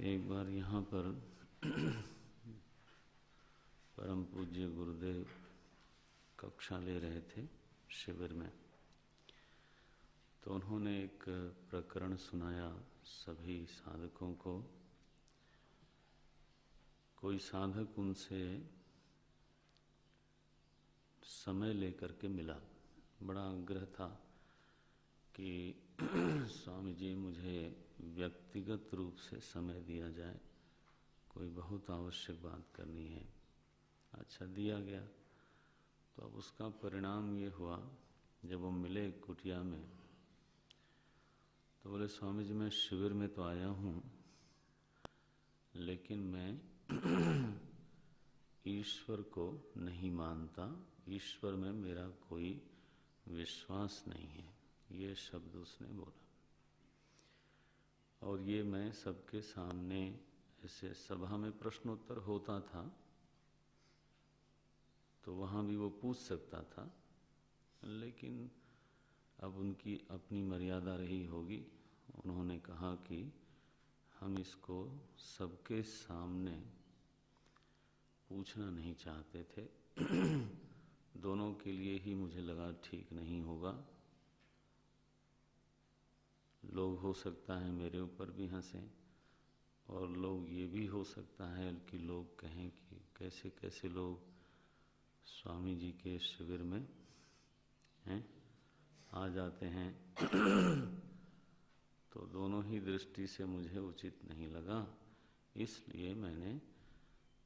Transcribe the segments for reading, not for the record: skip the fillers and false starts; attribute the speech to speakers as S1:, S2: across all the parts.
S1: एक बार यहाँ पर परम पूज्य गुरुदेव कक्षा ले रहे थे शिविर में, तो उन्होंने एक प्रकरण सुनाया सभी साधकों को। कोई साधक उनसे समय लेकर के मिला, बड़ा आग्रह था कि स्वामी जी मुझे व्यक्तिगत रूप से समय दिया जाए, कोई बहुत आवश्यक बात करनी है। अच्छा, दिया गया। तो अब उसका परिणाम ये हुआ, जब वो मिले कुटिया में तो बोले, स्वामी जी मैं शिविर में तो आया हूँ, लेकिन मैं ईश्वर को नहीं मानता, ईश्वर में मेरा कोई विश्वास नहीं है। ये शब्द उसने बोला। और ये मैं सबके सामने, ऐसे सभा में प्रश्नोत्तर होता था तो वहाँ भी वो पूछ सकता था, लेकिन अब उनकी अपनी मर्यादा रही होगी। उन्होंने कहा कि हम इसको सबके सामने पूछना नहीं चाहते थे दोनों के लिए ही मुझे लगा ठीक नहीं होगा। लोग हो सकता है मेरे ऊपर भी हंसें, और लोग ये भी हो सकता है कि लोग कहें कि कैसे कैसे लोग स्वामी जी के शिविर में हैं आ जाते हैं तो दोनों ही दृष्टि से मुझे उचित नहीं लगा, इसलिए मैंने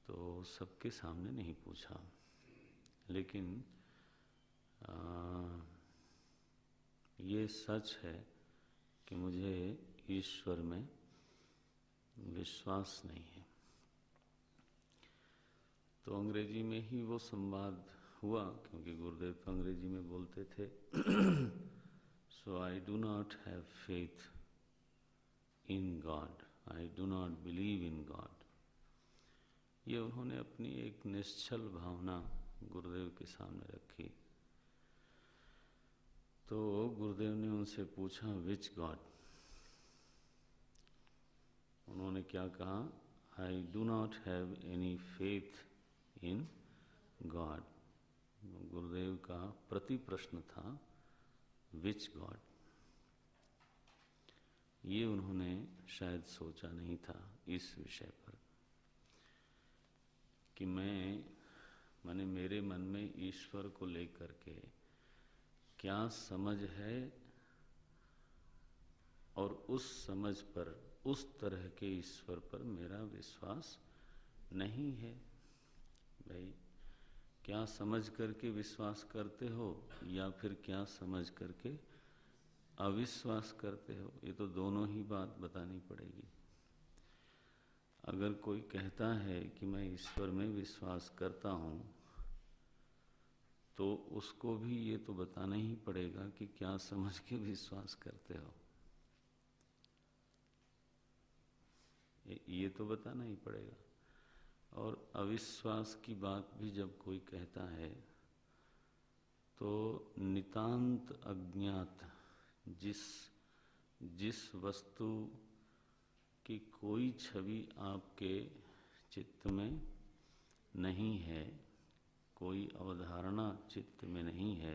S1: तो सबके सामने नहीं पूछा। लेकिन ये सच है कि मुझे ईश्वर में विश्वास नहीं है। तो अंग्रेजी में ही वो संवाद हुआ, क्योंकि गुरुदेव तो अंग्रेजी में बोलते थे। So I do not have faith in God, I do not believe in God. ये उन्होंने अपनी एक निश्चल भावना गुरुदेव के सामने रखी। तो गुरुदेव ने उनसे पूछा, विच गॉड? उन्होंने क्या कहा? आई do not have any faith in God. गुरुदेव का प्रति प्रश्न था, विच गॉड? ये उन्होंने शायद सोचा नहीं था इस विषय पर कि मैंने मेरे मन में ईश्वर को लेकर के क्या समझ है, और उस समझ पर, उस तरह के ईश्वर पर मेरा विश्वास नहीं है। भाई, क्या समझ करके विश्वास करते हो या फिर क्या समझ करके अविश्वास करते हो? ये तो दोनों ही बात बतानी पड़ेगी। अगर कोई कहता है कि मैं ईश्वर में विश्वास करता हूँ, तो उसको भी ये तो बताना ही पड़ेगा कि क्या समझ के विश्वास करते हो। ये तो बताना ही पड़ेगा। और अविश्वास की बात भी जब कोई कहता है तो नितांत अज्ञात, जिस वस्तु की कोई छवि आपके चित्त में नहीं है, कोई अवधारणा चित्त में नहीं है,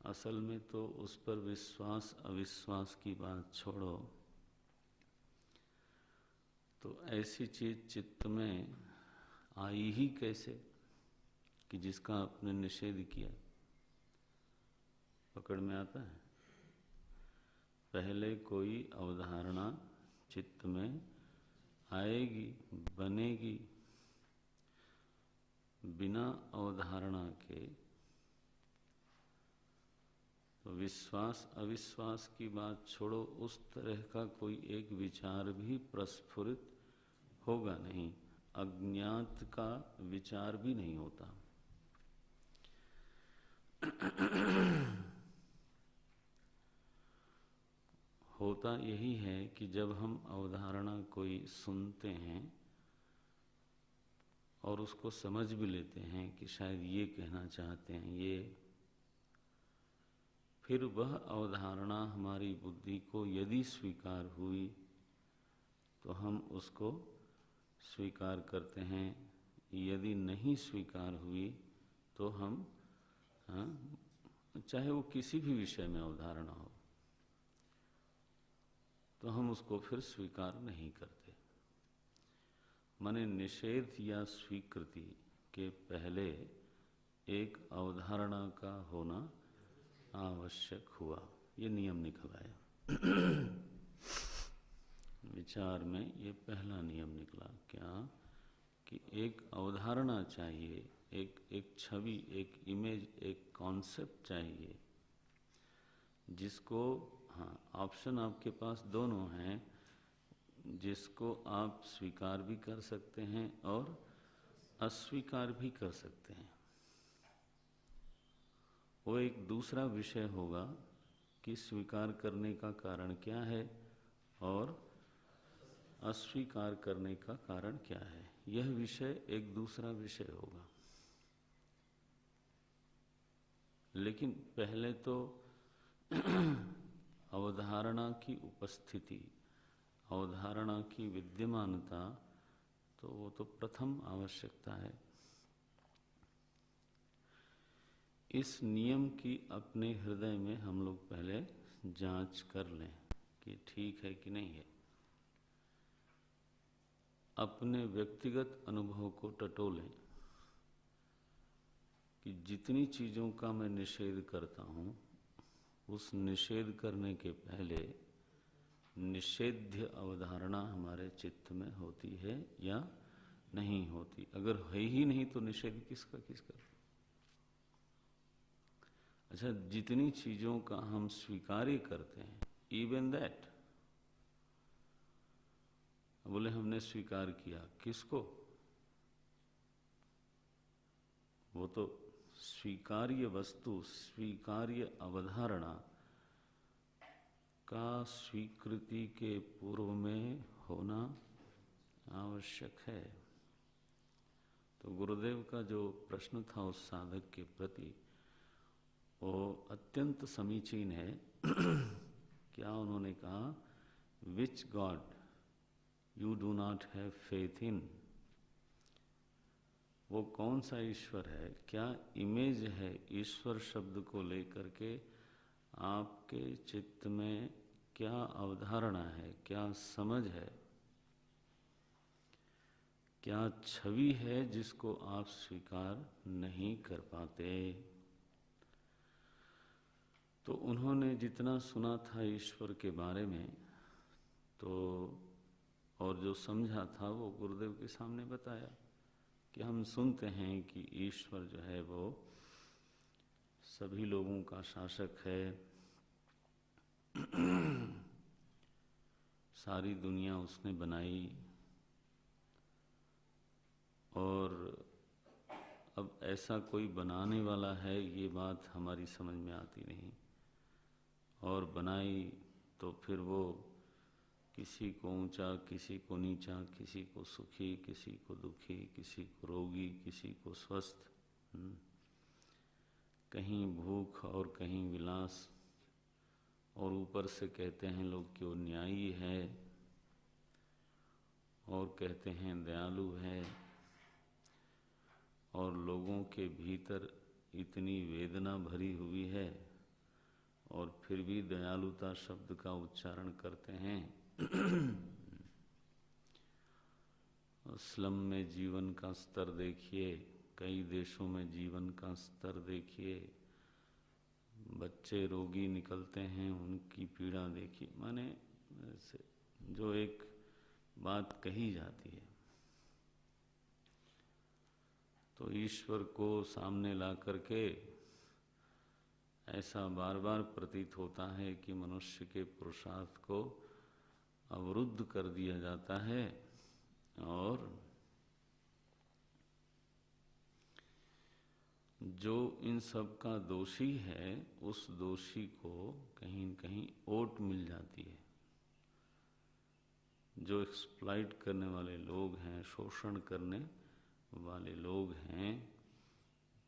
S1: असल में तो उस पर विश्वास अविश्वास की बात छोड़ो, तो ऐसी चीज चित्त में आई ही कैसे कि जिसका आपने निषेध किया? पकड़ में आता है? पहले कोई अवधारणा चित्त में आएगी, बनेगी। बिना अवधारणा के तो विश्वास अविश्वास की बात छोड़ो, उस तरह का कोई एक विचार भी प्रस्फुरित होगा नहीं। अज्ञात का विचार भी नहीं होता। होता यही है कि जब हम अवधारणा कोई सुनते हैं और उसको समझ भी लेते हैं कि शायद ये कहना चाहते हैं ये, फिर वह अवधारणा हमारी बुद्धि को यदि स्वीकार हुई तो हम उसको स्वीकार करते हैं। यदि नहीं स्वीकार हुई तो हम, हाँ, चाहे वो किसी भी विषय में अवधारणा हो, तो हम उसको फिर स्वीकार नहीं करते। माने निषेध या स्वीकृति के पहले एक अवधारणा का होना आवश्यक हुआ। ये नियम निकल आया। विचार में ये पहला नियम निकला, क्या कि एक अवधारणा चाहिए, एक छवि, एक इमेज, एक कॉन्सेप्ट चाहिए जिसको, हाँ, ऑप्शन आपके पास दोनों हैं, जिसको आप स्वीकार भी कर सकते हैं और अस्वीकार भी कर सकते हैं। वो एक दूसरा विषय होगा कि स्वीकार करने का कारण क्या है और अस्वीकार करने का कारण क्या है। यह विषय एक दूसरा विषय होगा। लेकिन पहले तो अवधारणा की उपस्थिति, अवधारणा की विद्यमानता, तो वो तो प्रथम आवश्यकता है। इस नियम की अपने हृदय में हम लोग पहले जांच कर लें कि ठीक है कि नहीं है। अपने व्यक्तिगत अनुभव को टटोलें कि जितनी चीज़ों का मैं निषेध करता हूँ, उस निषेध करने के पहले निषेध्य अवधारणा हमारे चित्त में होती है या नहीं होती। अगर है ही नहीं तो निषेध किसका किसका। अच्छा, जितनी चीज़ों का हम स्वीकार्य करते हैं, इवन दैट, बोले हमने स्वीकार किया, किसको? वो तो स्वीकार्य वस्तु, स्वीकार्य अवधारणा का स्वीकृति के पूर्व में होना आवश्यक है। तो गुरुदेव का जो प्रश्न था उस साधक के प्रति, वो अत्यंत समीचीन है। क्या उन्होंने कहा, which God you do not have faith in. वो कौन सा ईश्वर है, क्या इमेज है ईश्वर शब्द को लेकर के आपके चित्त में, क्या अवधारणा है, क्या समझ है, क्या छवि है जिसको आप स्वीकार नहीं कर पाते। तो उन्होंने जितना सुना था ईश्वर के बारे में, तो और जो समझा था वो गुरुदेव के सामने बताया कि हम सुनते हैं कि ईश्वर जो है वो सभी लोगों का शासक है, सारी दुनिया उसने बनाई, और अब ऐसा कोई बनाने वाला है ये बात हमारी समझ में आती नहीं। और बनाई तो फिर वो किसी को ऊंचा, किसी को नीचा, किसी को सुखी, किसी को दुखी, किसी को रोगी, किसी को स्वस्थ, कहीं भूख और कहीं विलास। और ऊपर से कहते हैं लोग कि वो न्यायी है, और कहते हैं दयालु है, और लोगों के भीतर इतनी वेदना भरी हुई है और फिर भी दयालुता शब्द का उच्चारण करते हैं। स्लम में जीवन का स्तर देखिए, कई देशों में जीवन का स्तर देखिए, बच्चे रोगी निकलते हैं, उनकी पीड़ा देखिए। माने जो एक बात कही जाती है, तो ईश्वर को सामने ला करके ऐसा बार बार प्रतीत होता है कि मनुष्य के पुरुषार्थ को अवरुद्ध कर दिया जाता है, और जो इन सब का दोषी है उस दोषी को कहीं न कहीं ओट मिल जाती है। जो एक्सप्लॉइट करने वाले लोग हैं, शोषण करने वाले लोग हैं,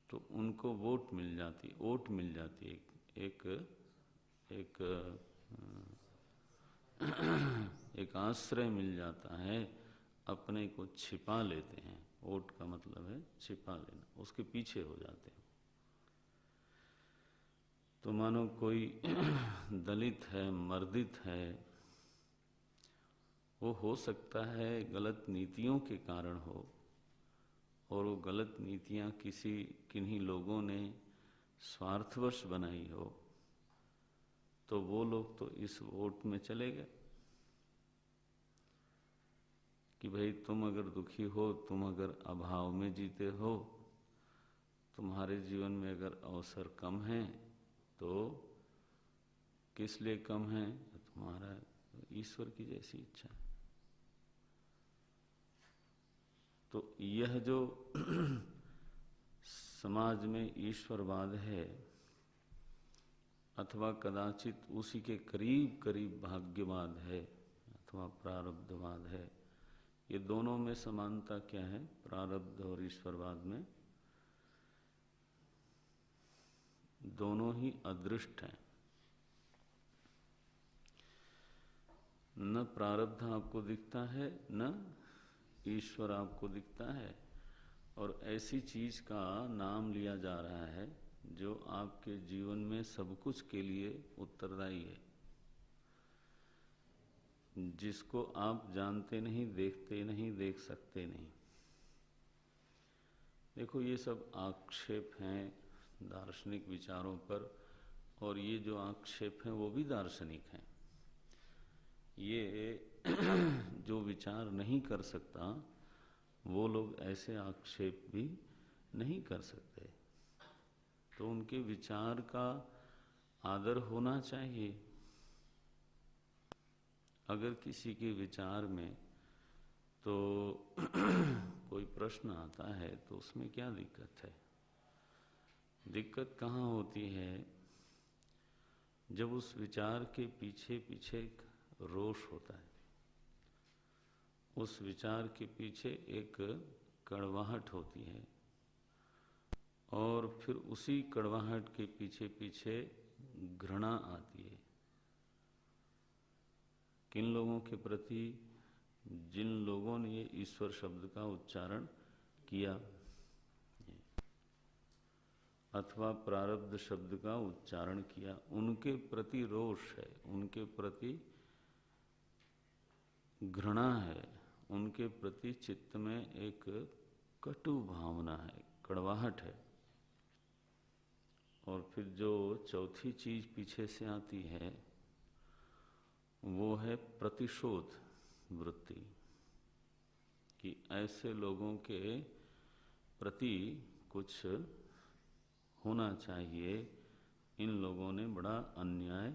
S1: तो उनको वोट मिल जाती, ओट मिल जाती है, एक एक आश्रय मिल जाता है, अपने को छिपा लेते हैं। ओट का मतलब है छिपा लेना, उसके पीछे हो जाते हैं। तो मानो कोई दलित है, मर्दित है, वो हो सकता है गलत नीतियों के कारण हो, और वो गलत नीतियां किन्हीं लोगों ने स्वार्थवश बनाई हो, तो वो लोग तो इस वोट में चले गए कि भाई तुम अगर दुखी हो, तुम अगर अभाव में जीते हो, तुम्हारे जीवन में अगर अवसर कम है, तो किस लिए कम है? तुम्हारा ईश्वर की जैसी इच्छा है। तो यह जो समाज में ईश्वरवाद है, अथवा कदाचित उसी के करीब करीब भाग्यवाद है अथवा प्रारब्धवाद है, ये दोनों में समानता क्या है? प्रारब्ध और ईश्वरवाद में दोनों ही अदृष्ट हैं। न प्रारब्ध आपको दिखता है, न ईश्वर आपको दिखता है, और ऐसी चीज का नाम लिया जा रहा है जो आपके जीवन में सब कुछ के लिए उत्तरदायी है, जिसको आप जानते नहीं, देखते नहीं, देख सकते नहीं। देखो, ये सब आक्षेप हैं दार्शनिक विचारों पर, और ये जो आक्षेप हैं वो भी दार्शनिक हैं। ये जो विचार नहीं कर सकता, वो लोग ऐसे आक्षेप भी नहीं कर सकते। तो उनके विचार का आदर होना चाहिए। अगर किसी के विचार में तो कोई प्रश्न आता है, तो उसमें क्या दिक्कत है? दिक्कत कहाँ होती है? जब उस विचार के पीछे पीछे एक रोष होता है, उस विचार के पीछे एक कड़वाहट होती है, और फिर उसी कड़वाहट के पीछे पीछे घृणा आती है किन लोगों के प्रति? जिन लोगों ने ये ईश्वर शब्द का उच्चारण किया अथवा प्रारब्ध शब्द का उच्चारण किया, उनके प्रति रोष है, उनके प्रति घृणा है, उनके प्रति चित्त में एक कटु भावना है, कड़वाहट है। और फिर जो चौथी चीज पीछे से आती है वो है प्रतिशोध वृत्ति, कि ऐसे लोगों के प्रति कुछ होना चाहिए, इन लोगों ने बड़ा अन्याय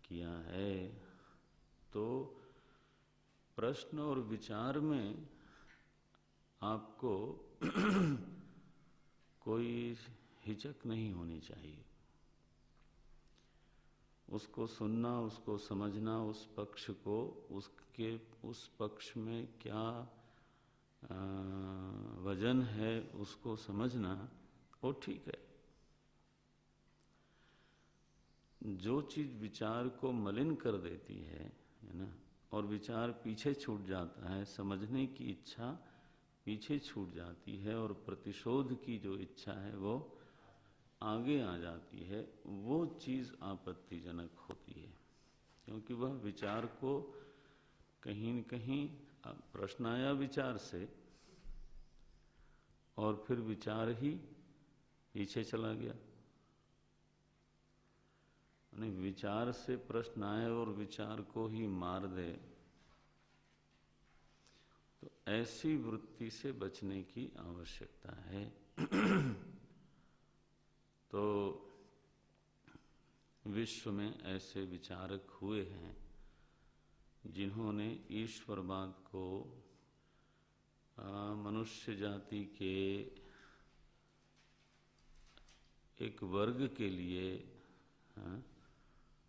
S1: किया है। तो प्रश्न और विचार में आपको कोई हिचक नहीं होनी चाहिए। उसको सुनना, उसको समझना, उस पक्ष को, उस पक्ष में क्या वजन है, उसको समझना, वो ठीक है। जो चीज विचार को मलिन कर देती है ना, और विचार पीछे छूट जाता है, समझने की इच्छा पीछे छूट जाती है, और प्रतिशोध की जो इच्छा है वो आगे आ जाती है, वो चीज आपत्तिजनक होती है। क्योंकि वह विचार को कहीं न कहीं प्रश्न आया विचार से, और फिर विचार ही पीछे चला गया। विचार से प्रश्न आए और विचार को ही मार दे, तो ऐसी वृत्ति से बचने की आवश्यकता है। तो विश्व में ऐसे विचारक हुए हैं जिन्होंने ईश्वरवाद को मनुष्य जाति के एक वर्ग के लिए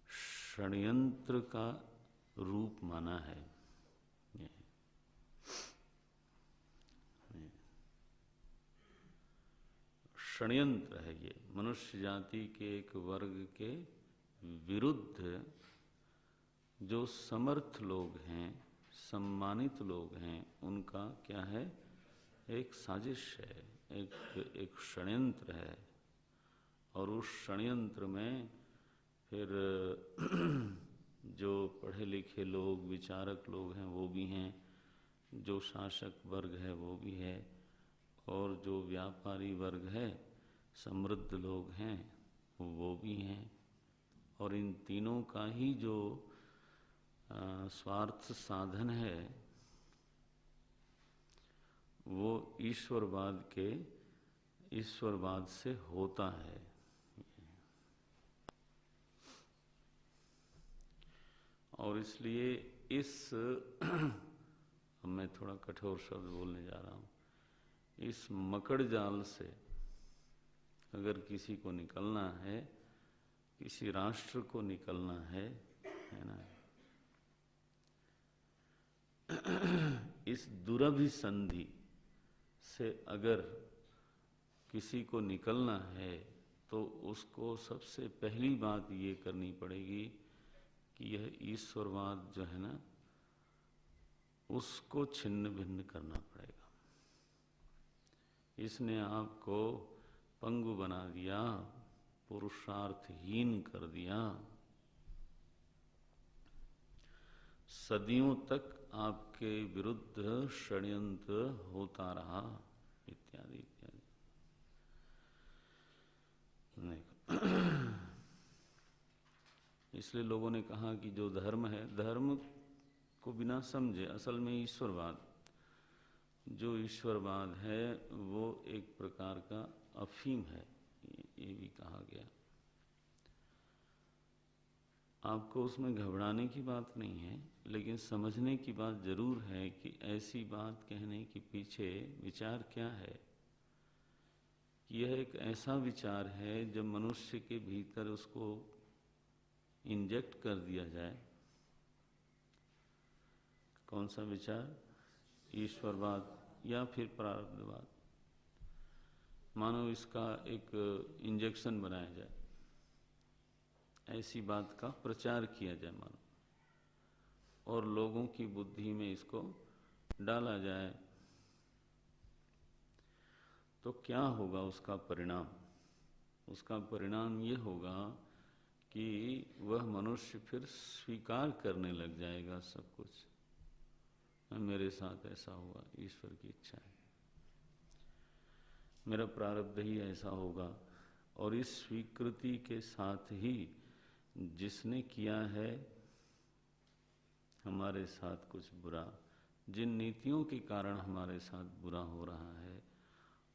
S1: षड्यंत्र का रूप माना है। षड्यंत्र है ये, मनुष्य जाति के एक वर्ग के विरुद्ध जो समर्थ लोग हैं, सम्मानित लोग हैं, उनका क्या है, एक साजिश है, एक षड्यंत्र है। और उस षड्यंत्र में फिर जो पढ़े लिखे लोग, विचारक लोग हैं वो भी हैं, जो शासक वर्ग है वो भी है, और जो व्यापारी वर्ग है, समृद्ध लोग हैं वो भी हैं। और इन तीनों का ही जो स्वार्थ साधन है वो ईश्वरवाद से होता है। और इसलिए अब मैं थोड़ा कठोर शब्द बोलने जा रहा हूँ, इस मकड़ जाल से अगर किसी को निकलना है, किसी राष्ट्र को निकलना है ना, इस दुरभिसंधि से अगर किसी को निकलना है तो उसको सबसे पहली बात ये करनी पड़ेगी कि यह ईश्वरवाद जो है ना, उसको छिन्न भिन्न करना पड़ेगा। इसने आपको पंगु बना दिया, पुरुषार्थहीन कर दिया, सदियों तक आपके विरुद्ध षड्यंत्र होता रहा, इत्यादि इत्यादि। इसलिए लोगों ने कहा कि जो धर्म है, धर्म को बिना समझे, असल में ईश्वरवाद, जो ईश्वरवाद है वो एक प्रकार का अफीम है, ये भी कहा गया। आपको उसमें घबराने की बात नहीं है, लेकिन समझने की बात जरूर है कि ऐसी बात कहने के पीछे विचार क्या है। यह एक ऐसा विचार है जब मनुष्य के भीतर उसको इंजेक्ट कर दिया जाए। कौन सा विचार? ईश्वरवाद या फिर प्रारब्धवाद। मानो इसका एक इंजेक्शन बनाया जाए, ऐसी बात का प्रचार किया जाए मानो, और लोगों की बुद्धि में इसको डाला जाए, तो क्या होगा उसका परिणाम? उसका परिणाम ये होगा कि वह मनुष्य फिर स्वीकार करने लग जाएगा सब कुछ। मेरे साथ ऐसा हुआ, ईश्वर की इच्छा है, मेरा प्रारब्ध ही ऐसा होगा। और इस स्वीकृति के साथ ही जिसने किया है हमारे साथ कुछ बुरा, जिन नीतियों के कारण हमारे साथ बुरा हो रहा है,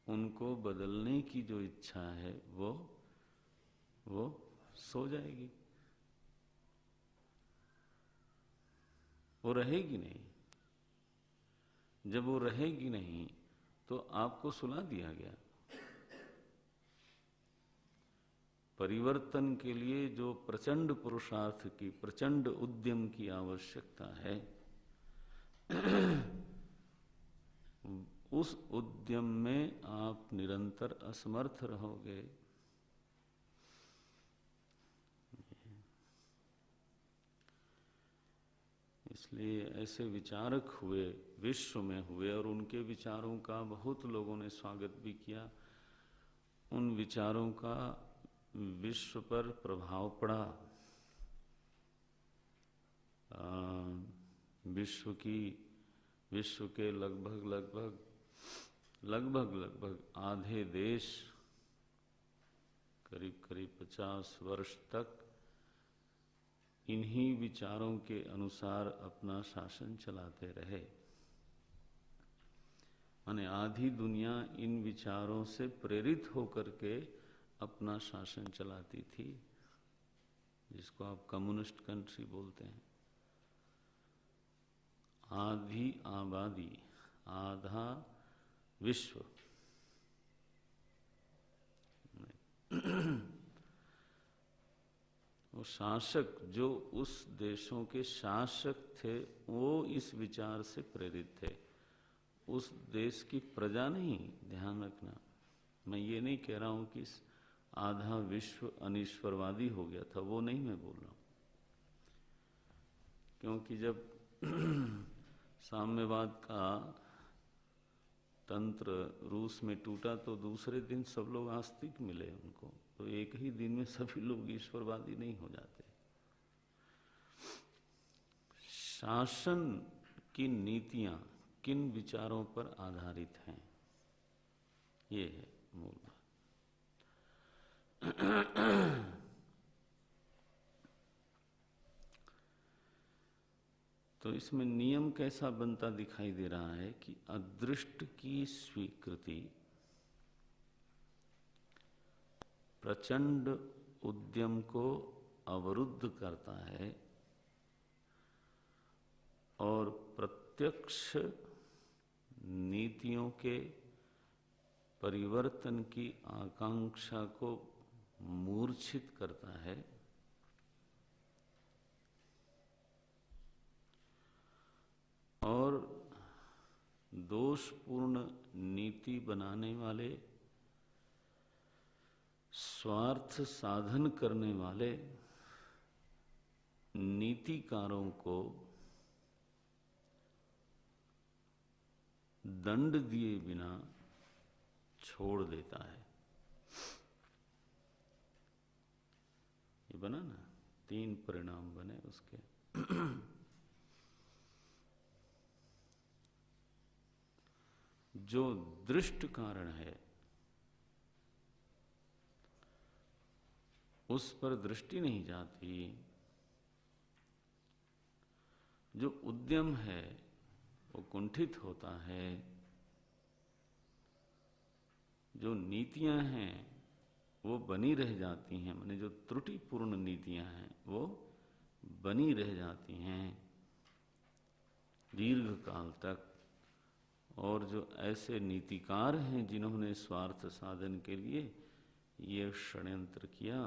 S1: उनको बदलने की जो इच्छा है वो सो जाएगी, वो रहेगी नहीं। जब वो रहेगी नहीं तो आपको सुला दिया गया। परिवर्तन के लिए जो प्रचंड पुरुषार्थ की, प्रचंड उद्यम की आवश्यकता है, उस उद्यम में आप निरंतर असमर्थ रहोगे। इसलिए ऐसे विचारक हुए, विश्व में हुए, और उनके विचारों का बहुत लोगों ने स्वागत भी किया। उन विचारों का विश्व पर प्रभाव पड़ा। विश्व के लगभग आधे देश करीब 50 वर्ष तक इन्हीं विचारों के अनुसार अपना शासन चलाते रहे। माने आधी दुनिया इन विचारों से प्रेरित होकर के अपना शासन चलाती थी, जिसको आप कम्युनिस्ट कंट्री बोलते हैं। आधी आबादी, आधा विश्व वो शासक, जो उस देशों के शासक थे, वो इस विचार से प्रेरित थे। उस देश की प्रजा नहीं, ध्यान रखना। मैं ये नहीं कह रहा हूं कि आधा विश्व अनीश्वरवादी हो गया था, वो नहीं मैं बोल रहा हूं। क्योंकि जब साम्यवाद का तंत्र रूस में टूटा तो दूसरे दिन सब लोग आस्तिक मिले उनको, तो एक ही दिन में सभी लोग ईश्वरवादी नहीं हो जाते। शासन की नीतियां किन विचारों पर आधारित हैं, ये है मूल बात। तो इसमें नियम कैसा बनता दिखाई दे रहा है कि अदृष्ट की स्वीकृति प्रचंड उद्यम को अवरुद्ध करता है और प्रत्यक्ष नीतियों के परिवर्तन की आकांक्षा को मूर्छित करता है और दोषपूर्ण नीति बनाने वाले, स्वार्थ साधन करने वाले नीतिकारों को दंड दिए बिना छोड़ देता है। ये बना ना, 3 परिणाम बने उसके। जो दृष्ट कारण है उस पर दृष्टि नहीं जाती, जो उद्यम है वो कुंठित होता है, जो नीतियां हैं वो बनी रह जाती हैं, माने जो त्रुटिपूर्ण नीतियां हैं वो बनी रह जाती हैं दीर्घ काल तक, और जो ऐसे नीतिकार हैं जिन्होंने स्वार्थ साधन के लिए ये षड्यंत्र किया,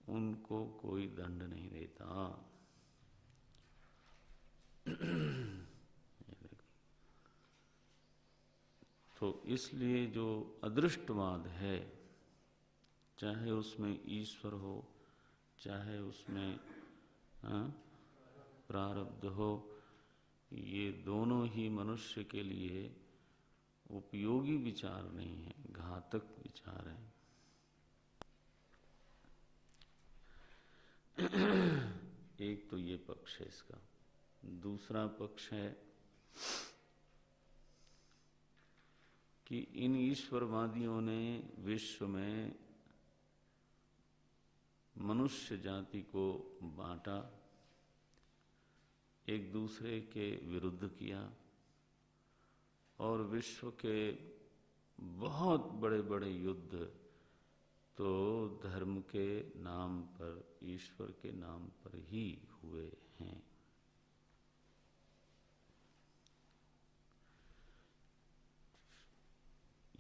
S1: उनको कोई दंड नहीं देता। तो इसलिए जो अदृष्टवाद है, चाहे उसमें ईश्वर हो, चाहे उसमें प्रारब्ध हो, ये दोनों ही मनुष्य के लिए उपयोगी विचार नहीं है, घातक विचार है। एक तो ये पक्ष है इसका। दूसरा पक्ष है कि इन ईश्वरवादियों ने विश्व में मनुष्य जाति को बांटा, एक दूसरे के विरुद्ध किया और विश्व के बहुत बड़े बड़े युद्ध तो धर्म के नाम पर, ईश्वर के नाम पर ही हुए हैं।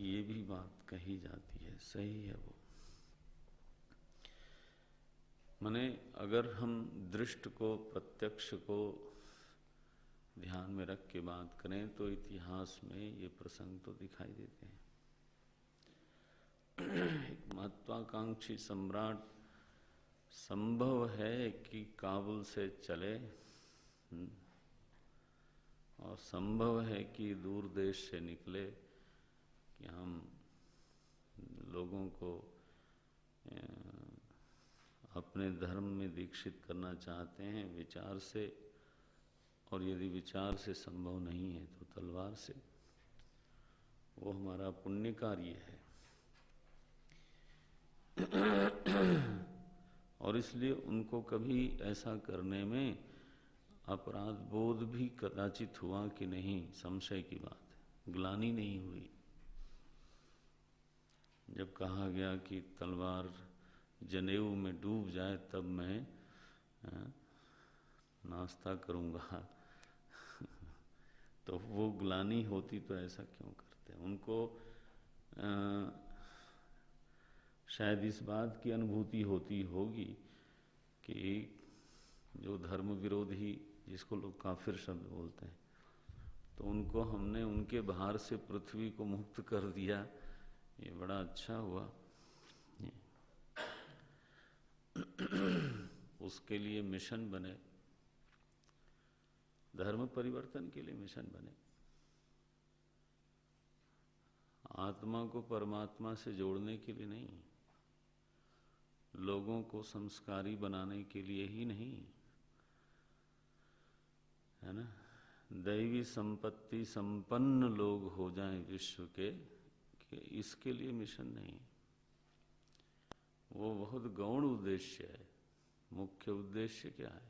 S1: ये भी बात कही जाती है, सही है वो। माने अगर हम दृष्ट को, प्रत्यक्ष को ध्यान में रख के बात करें तो इतिहास में ये प्रसंग तो दिखाई देते हैं। एक महत्वाकांक्षी सम्राट संभव है कि काबुल से चले और संभव है कि दूर देश से निकले कि हम लोगों को अपने धर्म में दीक्षित करना चाहते हैं विचार से, और यदि विचार से संभव नहीं है तो तलवार से। वो हमारा पुण्य कार्य है। और इसलिए उनको कभी ऐसा करने में अपराध बोध भी कदाचित हुआ कि नहीं, संशय की बात है, ग्लानि नहीं हुई। जब कहा गया कि तलवार जनेऊ में डूब जाए तब मैं नाश्ता करूंगा तो वो ग्लानि होती तो ऐसा क्यों करते। उनको शायद इस बात की अनुभूति होती होगी कि जो धर्म विरोधी, जिसको लोग काफिर शब्द बोलते हैं, तो उनको हमने उनके भार से पृथ्वी को मुक्त कर दिया, ये बड़ा अच्छा हुआ। उसके लिए मिशन बने धर्म परिवर्तन के लिए मिशन बने, आत्मा को परमात्मा से जोड़ने के लिए नहीं, लोगों को संस्कारी बनाने के लिए ही नहीं, है ना। दैवी संपत्ति संपन्न लोग हो जाएं विश्व के, कि इसके लिए मिशन नहीं, वो बहुत गौण उद्देश्य है। मुख्य उद्देश्य क्या है?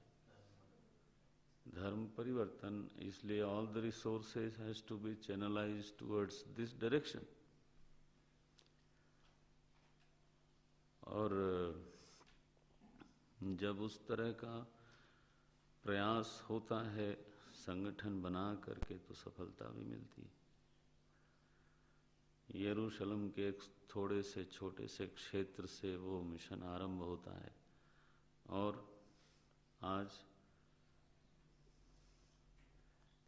S1: धर्म परिवर्तन। इसलिए all the resources has to be channelised towards this direction. और जब उस तरह का प्रयास होता है संगठन बना करके, तो सफलता भी मिलती है। यरूशलेम के एक थोड़े से छोटे से क्षेत्र से वो मिशन आरंभ होता है, और आज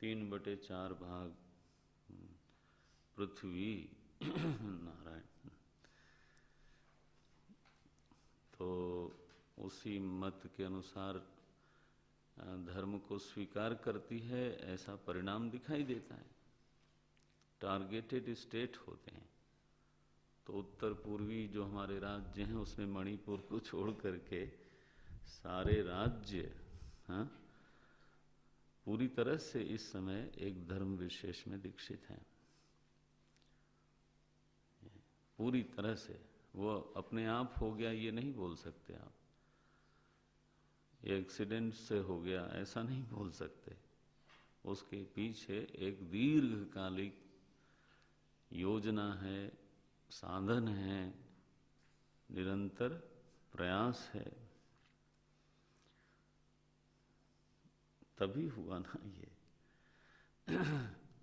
S1: 3/4 भाग पृथ्वी नारायण, तो उसी मत के अनुसार धर्म को स्वीकार करती है, ऐसा परिणाम दिखाई देता है। टारगेटेड स्टेट होते हैं। तो उत्तर पूर्वी जो हमारे राज्य हैं, उसमें मणिपुर को छोड़ करके सारे राज्य, हाँ, पूरी तरह से इस समय एक धर्म विशेष में दीक्षित हैं, पूरी तरह से। वो अपने आप हो गया ये नहीं बोल सकते आप, ये एक्सीडेंट से हो गया ऐसा नहीं बोल सकते। उसके पीछे एक दीर्घकालिक योजना है, साधन है, निरंतर प्रयास है, तभी हुआ ना ये।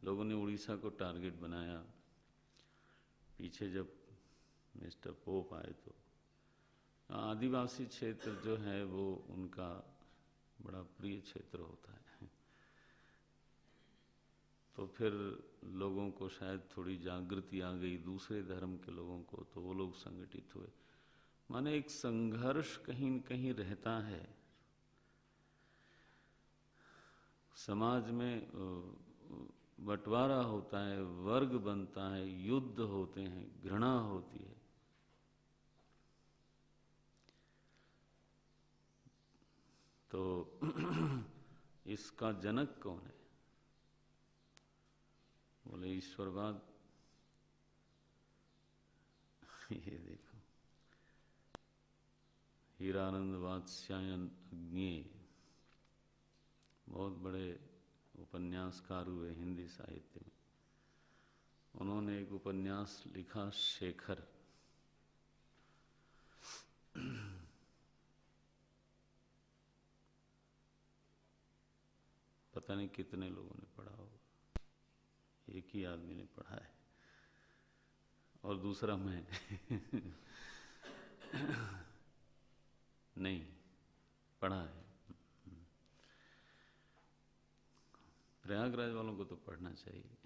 S1: लोगों ने उड़ीसा को टारगेट बनाया, पीछे जब मिस्टर पोप आए तो आदिवासी क्षेत्र जो है वो उनका बड़ा प्रिय क्षेत्र होता है। तो फिर लोगों को शायद थोड़ी जागृति आ गई, दूसरे धर्म के लोगों को, तो वो लोग संगठित हुए। माने एक संघर्ष कहीं न कहीं रहता है समाज में, बंटवारा होता है, वर्ग बनता है, युद्ध होते हैं, घृणा होती है। तो इसका जनक कौन है? बोले ईश्वरवाद। ये देखो, हीरानंद वात्स्यायन अग्नि बहुत बड़े उपन्यासकार हुए हिंदी साहित्य में। उन्होंने एक उपन्यास लिखा, शेखर। पता नहीं कितने लोगों ने पढ़ा होगा, एक ही आदमी ने पढ़ा है, और दूसरा मैं नहीं पढ़ा है। प्रयागराज वालों को तो पढ़ना चाहिए,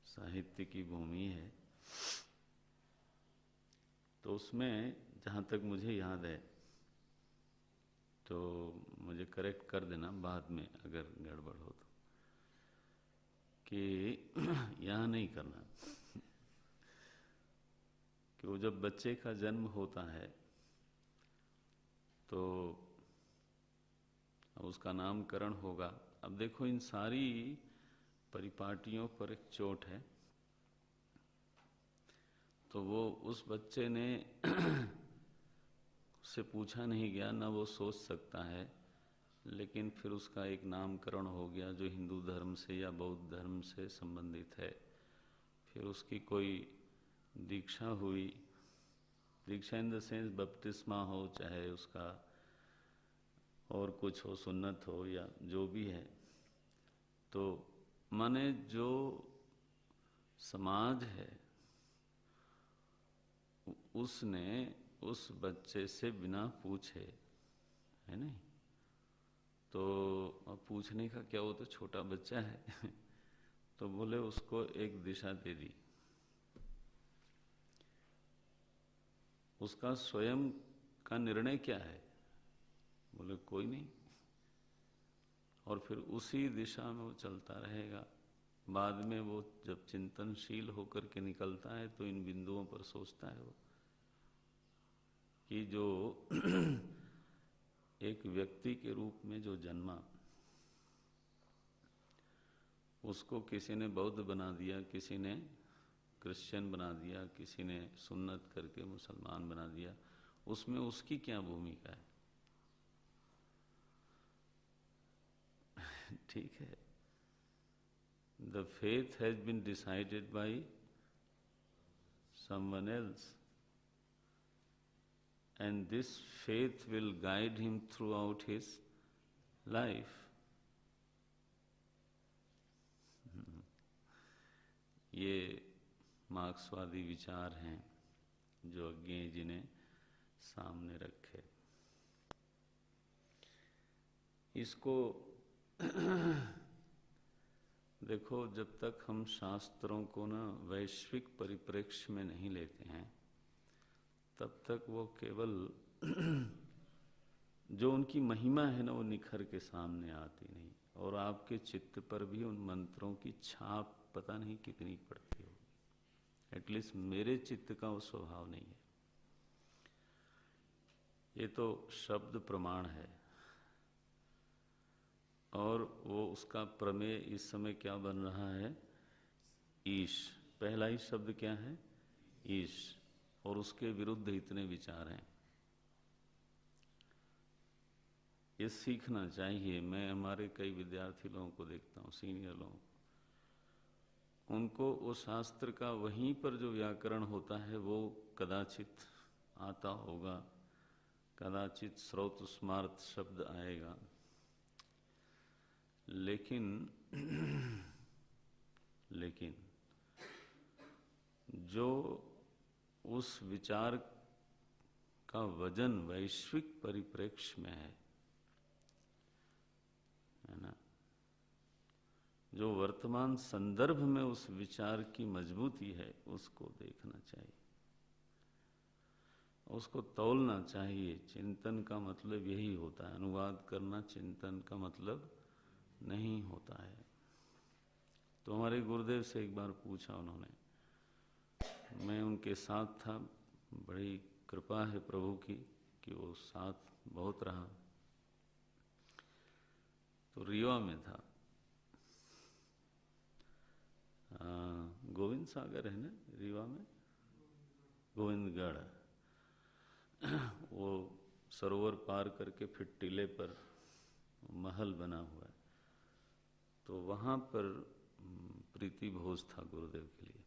S1: साहित्य की भूमि है। तो उसमें जहाँ तक मुझे याद है, तो मुझे करेक्ट कर देना बाद में अगर गड़बड़ हो तो, कि यहाँ नहीं करना कि वो जब बच्चे का जन्म होता है तो अब उसका नामकरण होगा। अब देखो, इन सारी परिपाटियों पर एक चोट है। तो वो उस बच्चे ने से पूछा नहीं गया, ना वो सोच सकता है, लेकिन फिर उसका एक नामकरण हो गया जो हिंदू धर्म से या बौद्ध धर्म से संबंधित है। फिर उसकी कोई दीक्षा हुई, दीक्षा इन द सेंस बपतिस्मा हो, चाहे उसका और कुछ हो, सुन्नत हो, या जो भी है। तो माने जो समाज है उसने उस बच्चे से बिना पूछे, है नहीं, तो अब पूछने का क्या, वो तो छोटा बच्चा है तो बोले उसको एक दिशा दे दी। उसका स्वयं का निर्णय क्या है? बोले कोई नहीं, और फिर उसी दिशा में वो चलता रहेगा। बाद में वो जब चिंतनशील होकर के निकलता है तो इन बिंदुओं पर सोचता है वो कि जो एक व्यक्ति के रूप में जो जन्मा, उसको किसी ने बौद्ध बना दिया, किसी ने क्रिश्चियन बना दिया, किसी ने सुन्नत करके मुसलमान बना दिया, उसमें उसकी क्या भूमिका है? ठीक है, the faith has been decided by someone else, and this faith will guide him throughout his life. ये मार्क्सवादी विचार हैं जो अज्ञेय जी ने सामने रखे। इसको देखो, जब तक हम शास्त्रों को ना वैश्विक परिप्रेक्ष्य में नहीं लेते हैं, तब तक वो केवल जो उनकी महिमा है ना, वो निखर के सामने आती नहीं, और आपके चित्त पर भी उन मंत्रों की छाप पता नहीं कितनी पड़ती होगी। एटलीस्ट मेरे चित्त का वो स्वभाव नहीं है। ये तो शब्द प्रमाण है, और वो उसका प्रमेय इस समय क्या बन रहा है? ईश। पहला ही शब्द क्या है? ईश। और उसके विरुद्ध इतने विचार हैं। ये सीखना चाहिए। मैं हमारे कई विद्यार्थी लोगों को देखता हूँ, सीनियर लोगों, उनको वो शास्त्र का वहीं पर जो व्याकरण होता है वो कदाचित आता होगा, कदाचित स्रोत स्मार्त शब्द आएगा, लेकिन जो उस विचार का वजन वैश्विक परिप्रेक्ष्य में है ना, जो वर्तमान संदर्भ में उस विचार की मजबूती है, उसको देखना चाहिए, उसको तौलना चाहिए। चिंतन का मतलब यही होता है, अनुवाद करना चिंतन का मतलब नहीं होता है। तो हमारे गुरुदेव से एक बार पूछा उन्होंने, मैं उनके साथ था, बड़ी कृपा है प्रभु की कि वो साथ बहुत रहा। तो रीवा में था, गोविंद सागर है ना रीवा में, गोविंदगढ़। वो सरोवर पार करके फिर टीले पर महल बना हुआ है, तो वहाँ पर प्रीति भोज था गुरुदेव के लिए।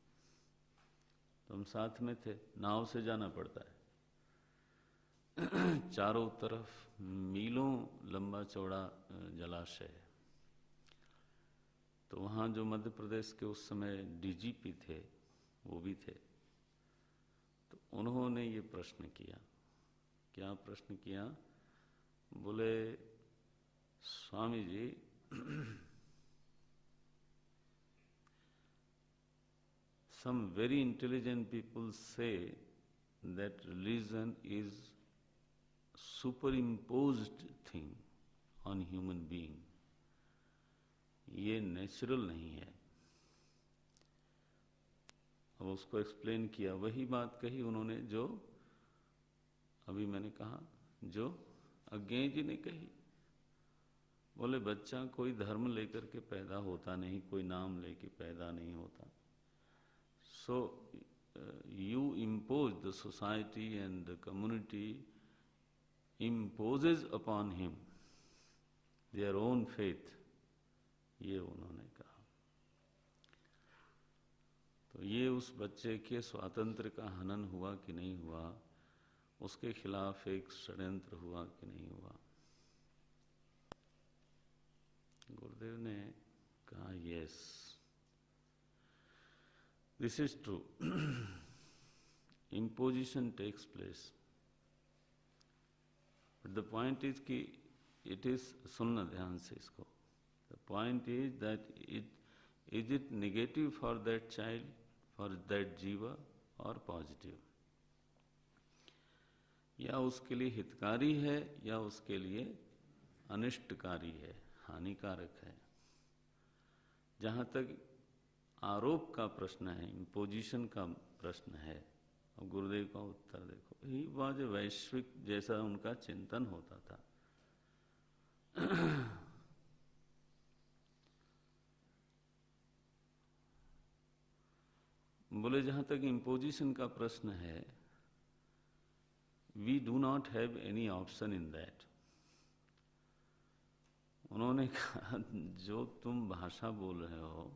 S1: तो हम साथ में थे, नाव से जाना पड़ता है। चारों तरफ मीलों लंबा चौड़ा जलाशय है। तो वहाँ जो मध्य प्रदेश के उस समय डीजीपी थे, वो भी थे। तो उन्होंने ये प्रश्न किया। क्या प्रश्न किया? बोले, स्वामी जी, some very intelligent people say that religion is superimposed thing on human being. ये नेचुरल नहीं है। अब उसको एक्सप्लेन किया, वही बात कही उन्होंने जो अभी मैंने कहा, जो अज्ञेय जी ने कही। बोले, बच्चा कोई धर्म लेकर के पैदा होता नहीं, कोई नाम लेके पैदा नहीं होता। So you impose, the society and the community imposes upon him their own faith, ये उन्होंने कहा। तो ये उस बच्चे के स्वातंत्र का हनन हुआ कि नहीं हुआ, उसके खिलाफ एक षड्यंत्र हुआ कि नहीं हुआ। गुरुदेव ने कहा, yes, this is true. Imposition takes place. But the point is कि it is, सुनना ध्यान से इसको, the point is that is it negative for that child, for that जीवा, or positive? या उसके लिए हितकारी है या उसके लिए अनिष्टकारी है। हानिकारक है। जहाँ तक आरोप का प्रश्न है, इम्पोजिशन का प्रश्न है, अब गुरुदेव का उत्तर देखो, ही वह जो वैश्विक जैसा उनका चिंतन होता था। बोले जहाँ तक इम्पोजिशन का प्रश्न है, we do not have any option in that. उन्होंने कहा जो तुम भाषा बोल रहे हो,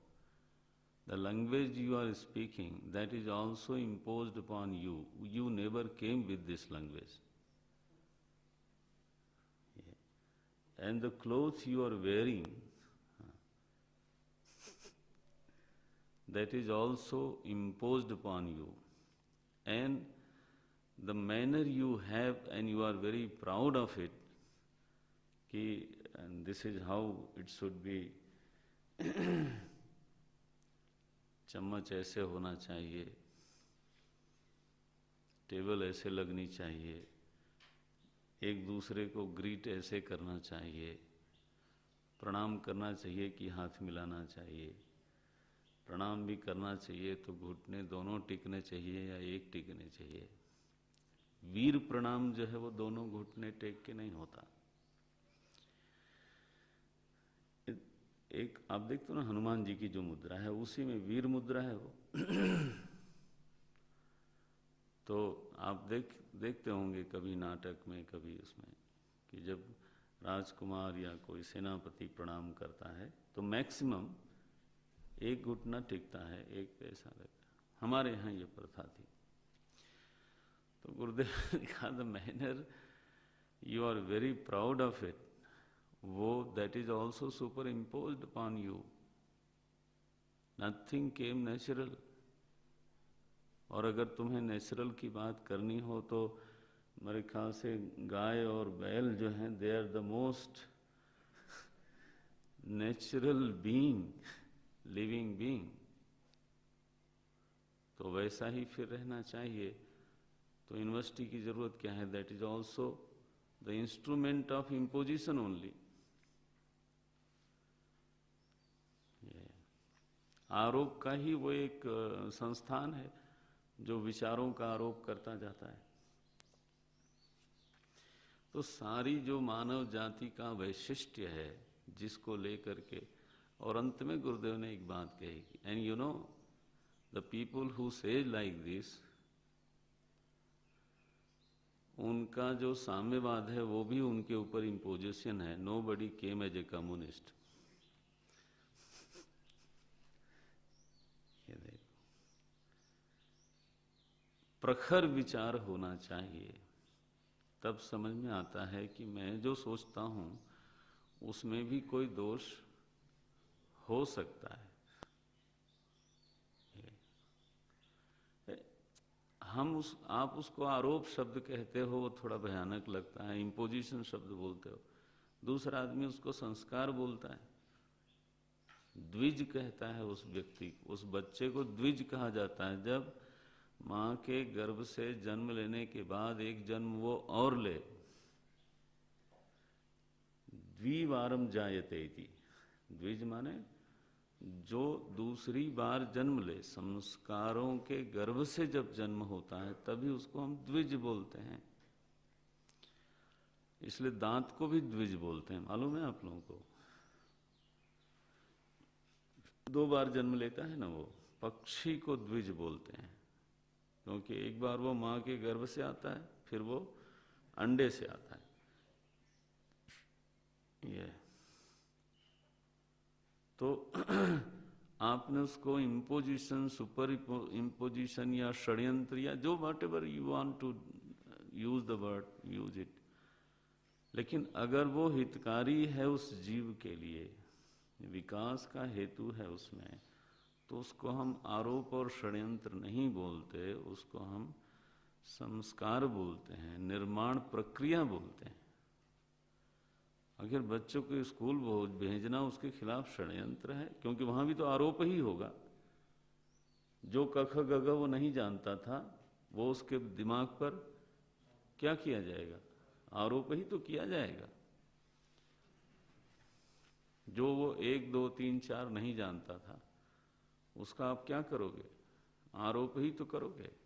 S1: the language you are speaking, that is also imposed upon you, you never came with this language, and the cloth you are wearing, that is also imposed upon you, and the manner you have and you are very proud of it, कि and this is how it should be, चम्मच ऐसे होना चाहिए, table ऐसे लगनी चाहिए, एक दूसरे को ग्रीट ऐसे करना चाहिए, प्रणाम करना चाहिए कि हाथ मिलाना चाहिए, प्रणाम भी करना चाहिए तो घुटने दोनों टिकने चाहिए या एक टिकने चाहिए। वीर प्रणाम जो है वो दोनों घुटने टेक के नहीं होता। एक आप देखते हो ना हनुमान जी की जो मुद्रा है उसी में वीर मुद्रा है वो। तो आप देखते होंगे कभी नाटक में, कभी उसमें, कि जब राजकुमार या कोई सेनापति प्रणाम करता है तो मैक्सिमम एक घुटना टिकता है, एक पैसा लगता है। हमारे यहाँ ये प्रथा थी। तो गुरुदेव ने कहा the manner you are very proud of it, वो that is also superimposed upon you, nothing came natural. और अगर तुम्हें नेचुरल की बात करनी हो तो मेरे ख्याल से गाय और बैल जो हैं, they are the most natural being, living being. तो वैसा ही फिर रहना चाहिए। तो यूनिवर्सिटी की जरूरत क्या है? That is also the instrument of imposition only. आरोप का ही वो एक संस्थान है जो विचारों का आरोप करता जाता है। तो सारी जो मानव जाति का वैशिष्ट्य है जिसको लेकर के, और अंत में गुरुदेव ने एक बात कही, and you know the people who से लाइक दिस, उनका जो साम्यवाद है वो भी उनके ऊपर इम्पोजिशन है। Nobody came as a communist. ये देखो, प्रखर विचार होना चाहिए, तब समझ में आता है कि मैं जो सोचता हूं उसमें भी कोई दोष हो सकता है। आप उसको आरोप शब्द कहते हो, वो थोड़ा भयानक लगता है, इम्पोजिशन शब्द बोलते हो। दूसरा आदमी उसको संस्कार बोलता है, द्विज कहता है उस व्यक्ति, उस बच्चे को द्विज कहा जाता है। जब माँ के गर्भ से जन्म लेने के बाद एक जन्म वो और ले, द्विवारम जायते इति, द्विज माने जो दूसरी बार जन्म ले, संस्कारों के गर्भ से जब जन्म होता है तभी उसको हम द्विज बोलते हैं। इसलिए दांत को भी द्विज बोलते हैं, मालूम है आप लोगों को? 2 बार जन्म लेता है ना वो, पक्षी को द्विज बोलते हैं, क्योंकि एक बार वो माँ के गर्भ से आता है, फिर वो अंडे से आता है। ये तो आपने उसको इम्पोजिशन, सुपर इम्पोजिशन या षड्यंत्र या जो whatever you want to use the word, use it. लेकिन अगर वो हितकारी है उस जीव के लिए, विकास का हेतु है उसमें, तो उसको हम आरोप और षड्यंत्र नहीं बोलते, उसको हम संस्कार बोलते हैं, निर्माण प्रक्रिया बोलते हैं। अगर बच्चों को स्कूल भेजना उसके खिलाफ षड्यंत्र है, क्योंकि वहां भी तो आरोप ही होगा। जो कख गग वो नहीं जानता था, वो उसके दिमाग पर क्या किया जाएगा? आरोप ही तो किया जाएगा। जो वो 1, 2, 3, 4 नहीं जानता था, उसका आप क्या करोगे? आरोप ही तो करोगे।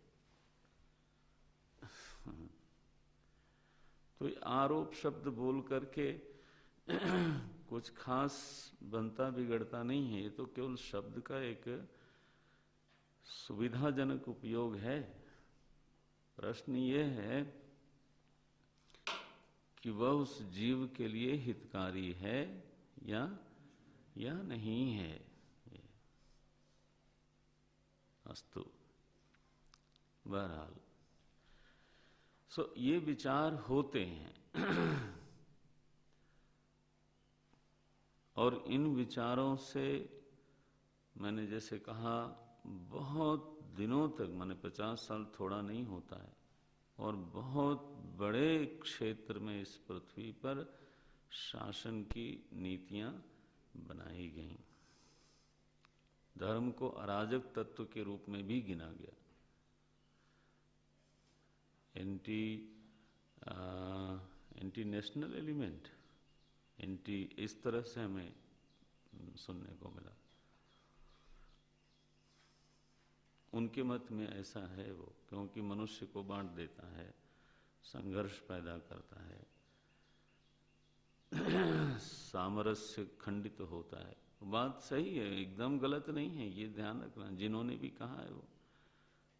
S1: तो आरोप शब्द बोल करके कुछ खास बनता बिगड़ता नहीं है। ये तो केवल शब्द का एक सुविधाजनक उपयोग है। प्रश्न ये है कि वह उस जीव के लिए हितकारी है या नहीं है। अस्तु, बहरहाल ये विचार होते हैं और इन विचारों से मैंने जैसे कहा बहुत दिनों तक, माने 50 साल थोड़ा नहीं होता है, और बहुत बड़े क्षेत्र में इस पृथ्वी पर शासन की नीतियां बनाई गईं। धर्म को अराजक तत्व के रूप में भी गिना गया। एंटी नेशनल एलिमेंट, इस तरह से हमें सुनने को मिला। उनके मत में ऐसा है वो, क्योंकि मनुष्य को बांट देता है, संघर्ष पैदा करता है, सामरस्य खंडित होता है। बात सही है, एकदम गलत नहीं है, ये ध्यान रखना। जिन्होंने भी कहा है वो,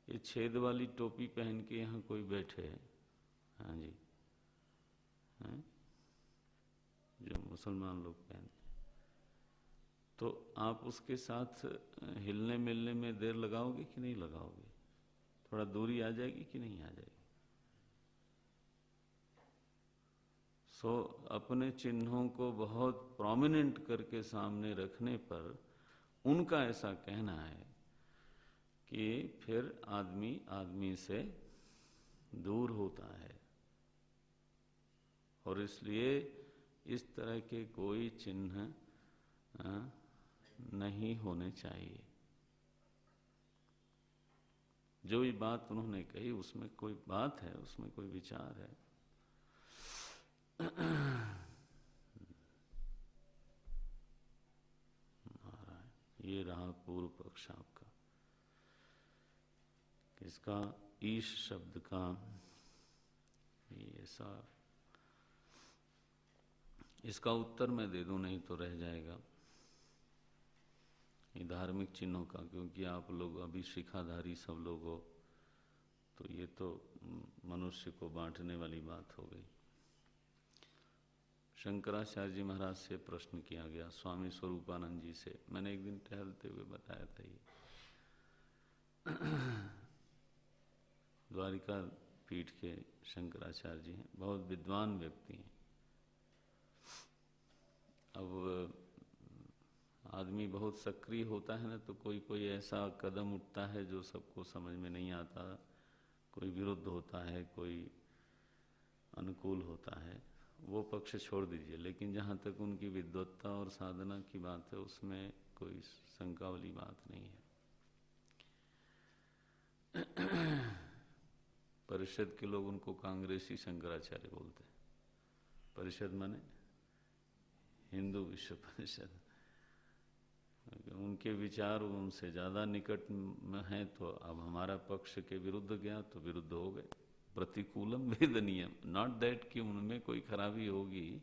S1: ये छेद वाली टोपी पहन के यहाँ कोई बैठे है, हाँ जी, हैं? जो मुसलमान लोग पहनते, तो आप उसके साथ हिलने मिलने में देर लगाओगे कि नहीं लगाओगे? थोड़ा दूरी आ जाएगी कि नहीं आ जाएगी? अपने चिन्हों को बहुत प्रोमिनेंट करके सामने रखने पर उनका ऐसा कहना है कि फिर आदमी से दूर होता है, और इसलिए इस तरह के कोई चिन्ह नहीं होने चाहिए। जो भी बात उन्होंने कही उसमें कोई बात है, उसमें कोई विचार है। ये रहा पूर्व पक्ष आपका। इसका ईश शब्द का ऐसा, इसका उत्तर मैं दे दूं नहीं तो रह जाएगा, ये धार्मिक चिन्हों का, क्योंकि आप लोग अभी शिखाधारी सब लोग हो, तो ये तो मनुष्य को बांटने वाली बात हो गई। शंकराचार्य जी महाराज से प्रश्न किया गया, स्वामी स्वरूपानंद जी से। मैंने एक दिन टहलते हुए बताया था ये। द्वारिका पीठ के शंकराचार्य जी हैं, बहुत विद्वान व्यक्ति हैं। अब आदमी बहुत सक्रिय होता है ना, तो कोई कोई ऐसा कदम उठता है जो सबको समझ में नहीं आता, कोई विरुद्ध होता है, कोई अनुकूल होता है, वो पक्ष छोड़ दीजिए। लेकिन जहाँ तक उनकी विद्वत्ता और साधना की बात है, उसमें कोई शंका वाली बात नहीं है। परिषद के लोग उनको कांग्रेसी शंकराचार्य बोलते हैं। परिषद माने हिंदू विश्व परिषद। उनके विचार उनसे ज़्यादा निकट में हैं, तो अब हमारा पक्ष के विरुद्ध गया तो विरुद्ध हो गए। प्रतिकूलम वेदनीयम, नॉट दैट कि उनमें कोई खराबी होगी,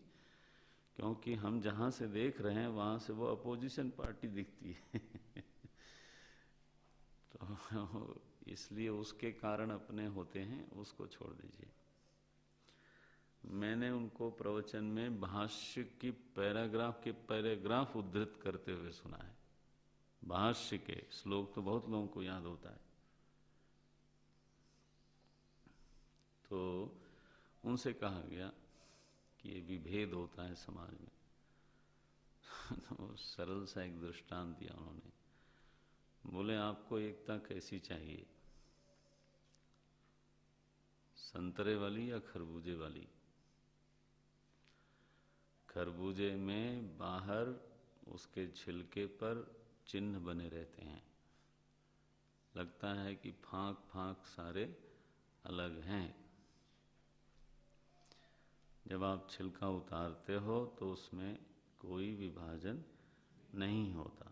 S1: क्योंकि हम जहाँ से देख रहे हैं वहाँ से वो अपोजिशन पार्टी दिखती है। तो इसलिए उसके कारण अपने होते हैं, उसको छोड़ दीजिए। मैंने उनको प्रवचन में भाष्य की पैराग्राफ उद्धृत करते हुए सुना है। भाष्य के श्लोक तो बहुत लोगों को याद होता है, तो उनसे कहा गया कि ये विभेद होता है समाज में। तो सरल सा एक दृष्टांत दिया उन्होंने। बोले आपको एकता कैसी चाहिए, संतरे वाली या खरबूजे वाली? खरबूजे में बाहर उसके छिलके पर चिन्ह बने रहते हैं, लगता है कि फांक फांक सारे अलग हैं। जब आप छिलका उतारते हो तो उसमें कोई विभाजन नहीं होता।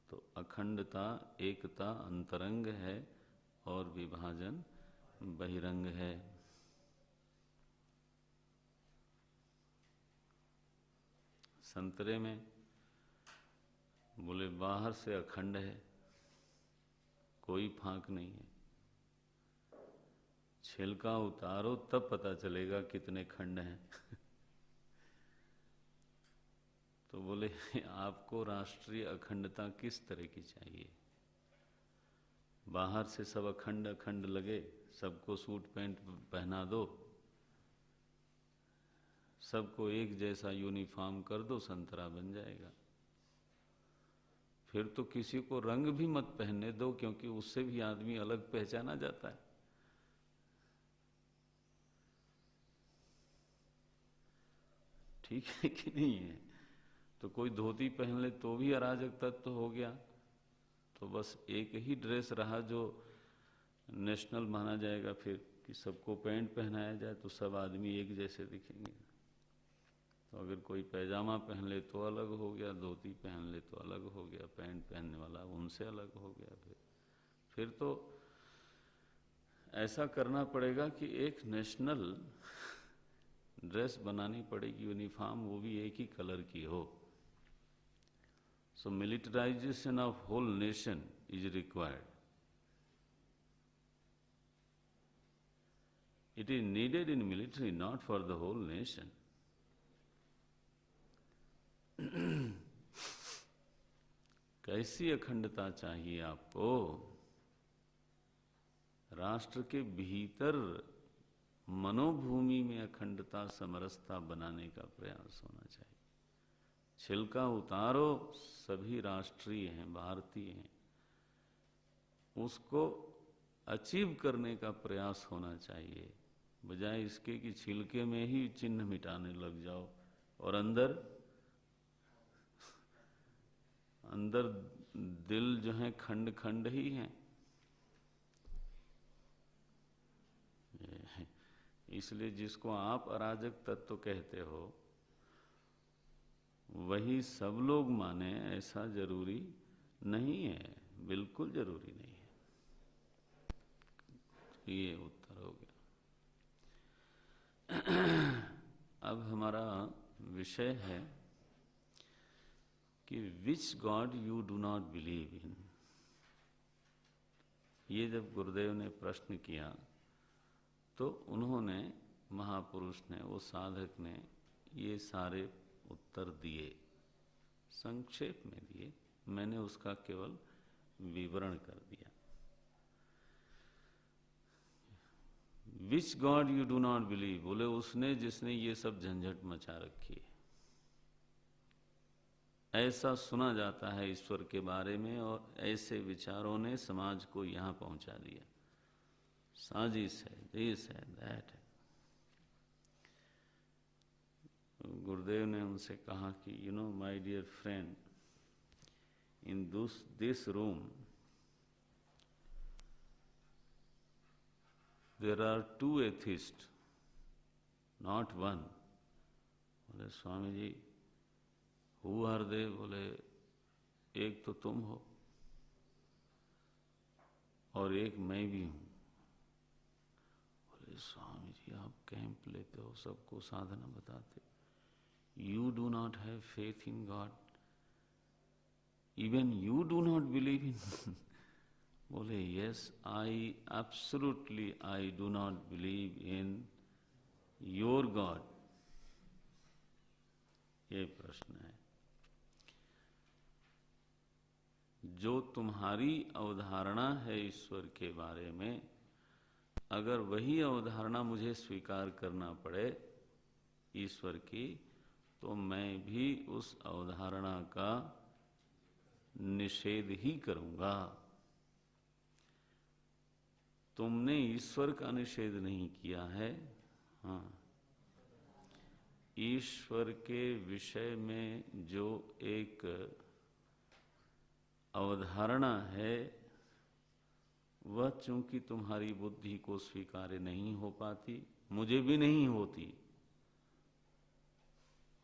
S1: तो अखंडता एकता अंतरंग है और विभाजन बहिरंग है। संतरे में बोले बाहर से अखंड है, कोई फांक नहीं है, छिलका उतारो तब पता चलेगा कितने खंड हैं। तो बोले आपको राष्ट्रीय अखंडता किस तरह की चाहिए? बाहर से सब अखंड अखंड लगे, सबको सूट पैंट पहना दो, सबको एक जैसा यूनिफॉर्म कर दो, संतरा बन जाएगा। फिर तो किसी को रंग भी मत पहनने दो, क्योंकि उससे भी आदमी अलग पहचाना जाता है। ठीक है कि नहीं है? तो कोई धोती पहन ले तो भी अराजक तत्व हो गया। तो बस एक ही ड्रेस रहा जो नेशनल माना जाएगा, फिर कि सबको पैंट पहनाया जाए तो सब आदमी एक जैसे दिखेंगे। तो अगर कोई पैजामा पहन ले तो अलग हो गया, धोती पहन ले तो अलग हो गया, पैंट पहनने वाला उनसे अलग हो गया। फिर तो ऐसा करना पड़ेगा कि एक नेशनल ड्रेस बनानी पड़ेगी, यूनिफॉर्म, वो भी एक ही कलर की हो। So militarisation of whole nation is required. It is needed in military, not for the whole nation. कैसी अखंडता चाहिए आपको? राष्ट्र के भीतर मनोभूमि में अखंडता समरसता बनाने का प्रयास होना चाहिए। छिलका उतारो, सभी राष्ट्रीय हैं, भारतीय हैं, उसको अचीव करने का प्रयास होना चाहिए, बजाय इसके कि छिलके में ही चिन्ह मिटाने लग जाओ और अंदर दिल जो है खंड खंड ही हैं। इसलिए जिसको आप अराजक तत्व कहते हो वही सब लोग माने, ऐसा जरूरी नहीं है, बिल्कुल जरूरी नहीं है। ये उत्तर हो गया। अब हमारा विषय है कि which God you do not believe in. ये जब गुरुदेव ने प्रश्न किया तो उन्होंने, महापुरुष ने, वो साधक ने ये सारे उत्तर दिए, संक्षेप में दिए, मैंने उसका केवल विवरण कर दिया। Which God you do not believe, बोले उसने जिसने ये सब झंझट मचा रखी है। ऐसा सुना जाता है ईश्वर के बारे में और ऐसे विचारों ने समाज को यहां पहुंचा दिया। साजिश है, दिस है, दैट है। गुरुदेव ने उनसे कहा कि you know my dear friend, in this room there are two atheist, not one. बोले स्वामी जी हु आर दे? बोले एक तो तुम हो और एक मैं भी हूं। बोले स्वामी जी आप कैंप लेते हो, सबको साधना बताते, you do not have faith in God, even you do not believe in बोले yes, I absolutely I do not believe in your God। ये प्रश्न है। जो तुम्हारी अवधारणा है ईश्वर के बारे में, अगर वही अवधारणा मुझे स्वीकार करना पड़े ईश्वर की, तो मैं भी उस अवधारणा का निषेध ही करूंगा। तुमने ईश्वर का निषेध नहीं किया है। हाँ, ईश्वर के विषय में जो एक अवधारणा है वह चूंकि तुम्हारी बुद्धि को स्वीकार्य नहीं हो पाती, मुझे भी नहीं होती,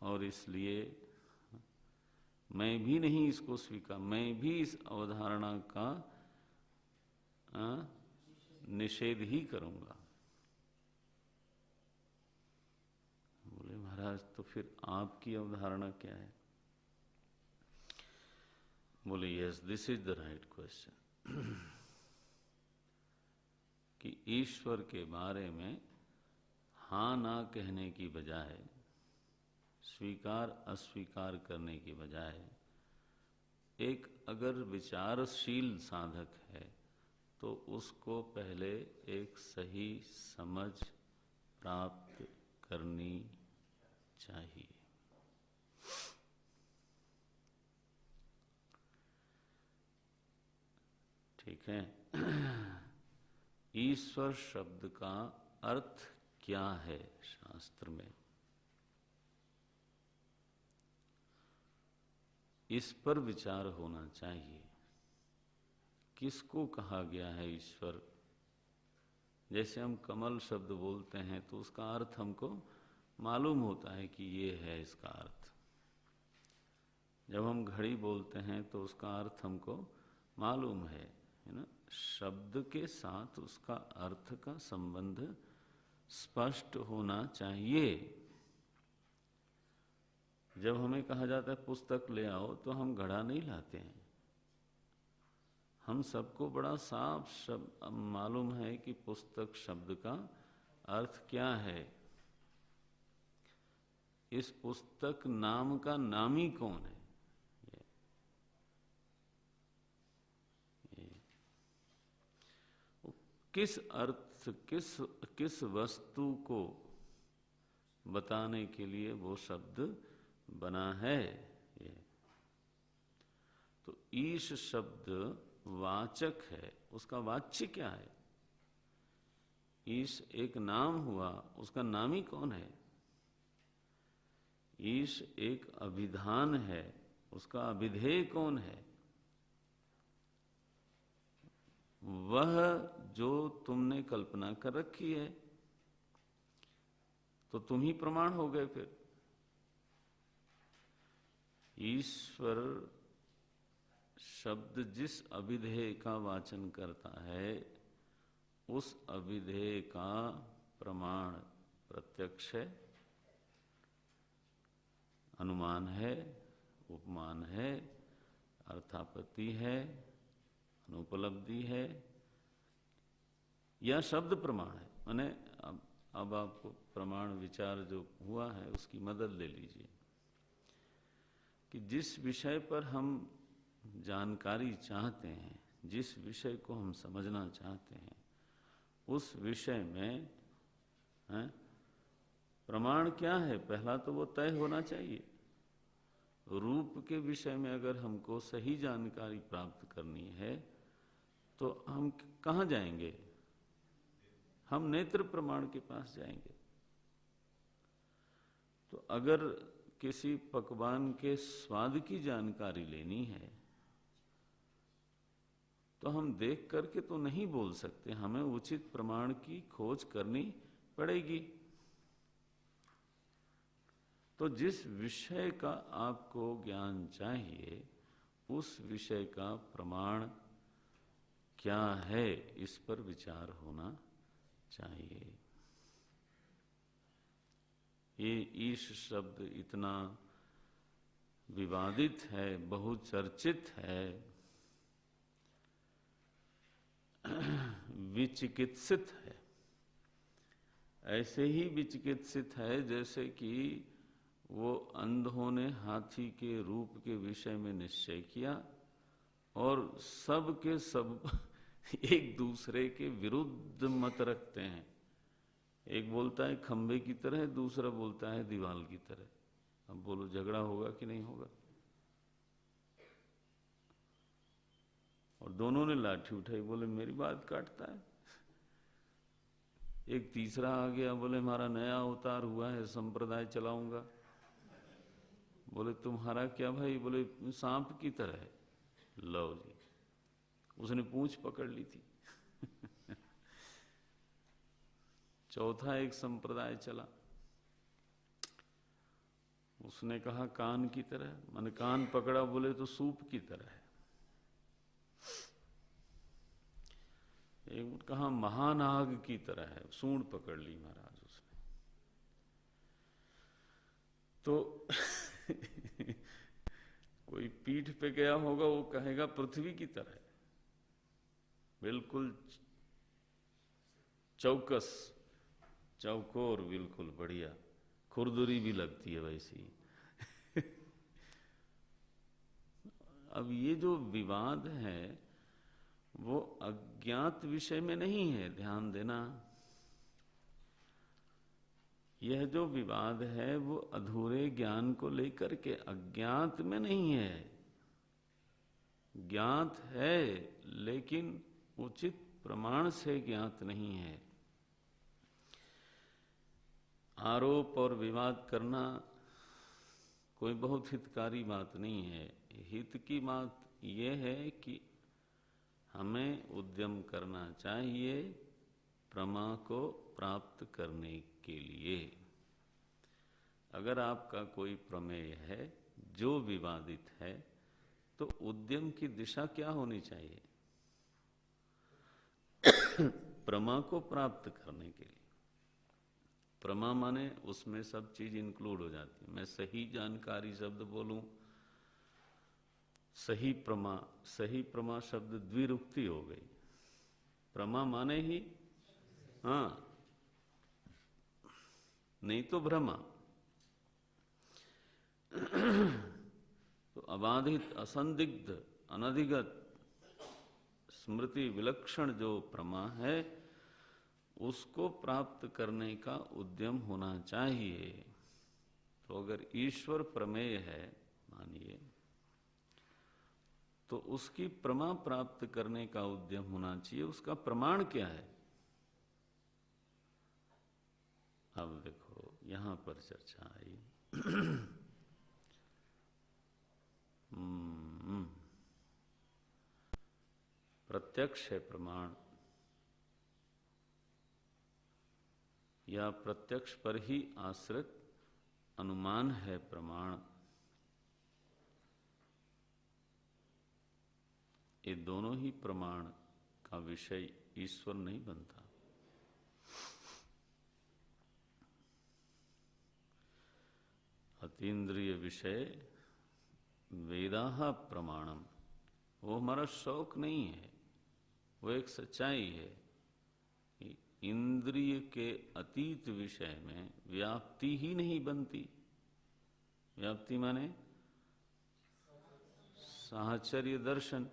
S1: और इसलिए मैं भी नहीं इसको स्वीकार, मैं भी इस अवधारणा का निषेध ही करूंगा। बोले महाराज तो फिर आपकी अवधारणा क्या है? बोले yes, this is the right question. कि ईश्वर के बारे में हाँ ना कहने की बजाय, स्वीकार अस्वीकार करने की बजाय, एक अगर विचारशील साधक है तो उसको पहले एक सही समझ प्राप्त करनी चाहिए। ठीक है। ईश्वर शब्द का अर्थ क्या है शास्त्र में, इस पर विचार होना चाहिए। किसको कहा गया है ईश्वर? जैसे हम कमल शब्द बोलते हैं तो उसका अर्थ हमको मालूम होता है कि ये है इसका अर्थ। जब हम घड़ी बोलते हैं तो उसका अर्थ हमको मालूम है ना? शब्द के साथ उसका अर्थ का संबंध स्पष्ट होना चाहिए। जब हमें कहा जाता है पुस्तक ले आओ तो हम घड़ा नहीं लाते हैं। हम सबको बड़ा साफ शब्द मालूम है कि पुस्तक शब्द का अर्थ क्या है। इस पुस्तक नाम का नामी कौन है? किस अर्थ, किस वस्तु को बताने के लिए वो शब्द बना है? ये तो ईश शब्द वाचक है, उसका वाच्य क्या है? ईश एक नाम हुआ, उसका नामी कौन है? ईश एक अभिधान है, उसका अभिधेय कौन है? वह जो तुमने कल्पना कर रखी है, तो तुम ही प्रमाण हो गए। फिर ईश्वर शब्द जिस अभिधेय का वाचन करता है, उस अभिधेय का प्रमाण प्रत्यक्ष है, अनुमान है, उपमान है, अर्थापत्ति है, अनुपलब्धि है, या शब्द प्रमाण है। माने अब आपको प्रमाण विचार जो हुआ है उसकी मदद ले लीजिए कि जिस विषय पर हम जानकारी चाहते हैं, जिस विषय को हम समझना चाहते हैं, उस विषय में प्रमाण क्या है? पहला तो वो तय होना चाहिए। रूप के विषय में अगर हमको सही जानकारी प्राप्त करनी है तो हम कहाँ जाएंगे? हम नेत्र प्रमाण के पास जाएंगे। तो अगर किसी पकवान के स्वाद की जानकारी लेनी है तो हम देख करके तो नहीं बोल सकते, हमें उचित प्रमाण की खोज करनी पड़ेगी। तो जिस विषय का आपको ज्ञान चाहिए, उस विषय का प्रमाण क्या है, इस पर विचार होना चाहिए। ये ईश शब्द इतना विवादित है, बहुचर्चित है, विचिकित्सित है। ऐसे ही विचिकित्सित है जैसे कि वो अंधों ने हाथी के रूप के विषय में निश्चय किया और सब के सब एक दूसरे के विरुद्ध मत रखते हैं। एक बोलता है खंबे की तरह, दूसरा बोलता है दीवाल की तरह। अब बोलो झगड़ा होगा कि नहीं होगा? और दोनों ने लाठी उठाई, बोले मेरी बात काटता है। एक तीसरा आ गया, बोले हमारा नया अवतार हुआ है, संप्रदाय चलाऊंगा। बोले तुम्हारा क्या भाई? बोले सांप की तरह है। लो जी, उसने पूंछ पकड़ ली थी। चौथा एक संप्रदाय चला, उसने कहा कान की तरह, मन कान पकड़ा, बोले तो सूप की तरह है। एक कहा महानाग की तरह है, सूंड पकड़ ली महाराज उसने। तो कोई पीठ पे गया होगा वो कहेगा पृथ्वी की तरह है, बिल्कुल चौकस चौकोर, बिल्कुल बढ़िया, खुरदुरी भी लगती है वैसी। अब ये जो विवाद है वो अज्ञात विषय में नहीं है, ध्यान देना। यह जो विवाद है वो अधूरे ज्ञान को लेकर के, अज्ञात में नहीं है। ज्ञात है लेकिन उचित प्रमाण से ज्ञात नहीं है। आरोप और विवाद करना कोई बहुत हितकारी बात नहीं है। हित की बात यह है कि हमें उद्यम करना चाहिए प्रमा को प्राप्त करने के लिए। अगर आपका कोई प्रमेय है जो विवादित है तो उद्यम की दिशा क्या होनी चाहिए? प्रमा को प्राप्त करने के लिए। प्रमा माने उसमें सब चीज इंक्लूड हो जाती है। मैं सही जानकारी शब्द बोलूं, सही प्रमा शब्द द्विरुक्ति हो गई। प्रमा माने ही हाँ, नहीं तो भ्रमा। तो अबाधित, असंदिग्ध, अनधिगत, स्मृति विलक्षण जो प्रमा है उसको प्राप्त करने का उद्यम होना चाहिए। तो अगर ईश्वर प्रमेय है मानिए, तो उसकी प्रमा प्राप्त करने का उद्यम होना चाहिए। उसका प्रमाण क्या है? अब देखो यहां पर चर्चा आई। प्रत्यक्ष है प्रमाण, या प्रत्यक्ष पर ही आश्रित अनुमान है प्रमाण। ये दोनों ही प्रमाण का विषय ईश्वर नहीं बनता। अतीन्द्रिय विषय वेदाः प्रमाणम, वो हमारा शौक नहीं है, वो एक सच्चाई है। इंद्रिय के अतीत विषय में व्याप्ति ही नहीं बनती। व्याप्ति माने साहचर्य दर्शन,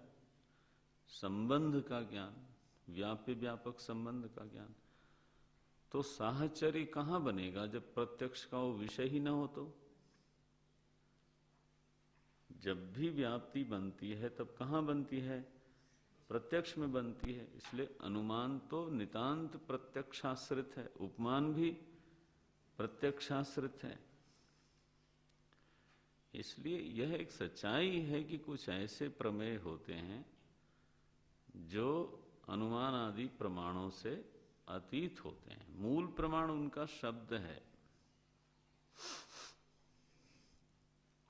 S1: संबंध का ज्ञान, व्याप्य व्यापक संबंध का ज्ञान। तो साहचर्य कहां बनेगा जब प्रत्यक्ष का वो विषय ही न हो? तो जब भी व्याप्ति बनती है तब कहां बनती है? प्रत्यक्ष में बनती है। इसलिए अनुमान तो नितांत प्रत्यक्षाश्रित है, उपमान भी प्रत्यक्षाश्रित है। इसलिए यह एक सच्चाई है कि कुछ ऐसे प्रमेय होते हैं जो अनुमान आदि प्रमाणों से अतीत होते हैं। मूल प्रमाण उनका शब्द है,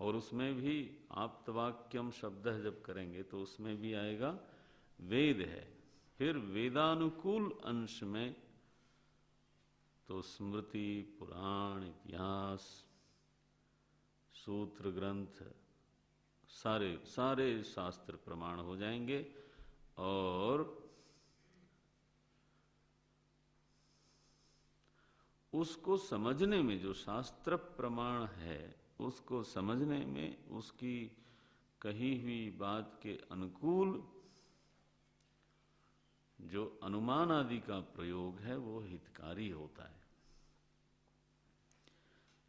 S1: और उसमें भी आप्तवाक्यम शब्द जब करेंगे तो उसमें भी आएगा वेद है। फिर वेदानुकूल अंश में तो स्मृति, पुराण, इतिहास, सूत्र ग्रंथ, सारे शास्त्र प्रमाण हो जाएंगे। और उसको समझने में, जो शास्त्र प्रमाण है उसको समझने में, उसकी कही हुई बात के अनुकूल जो अनुमान आदि का प्रयोग है वो हितकारी होता है।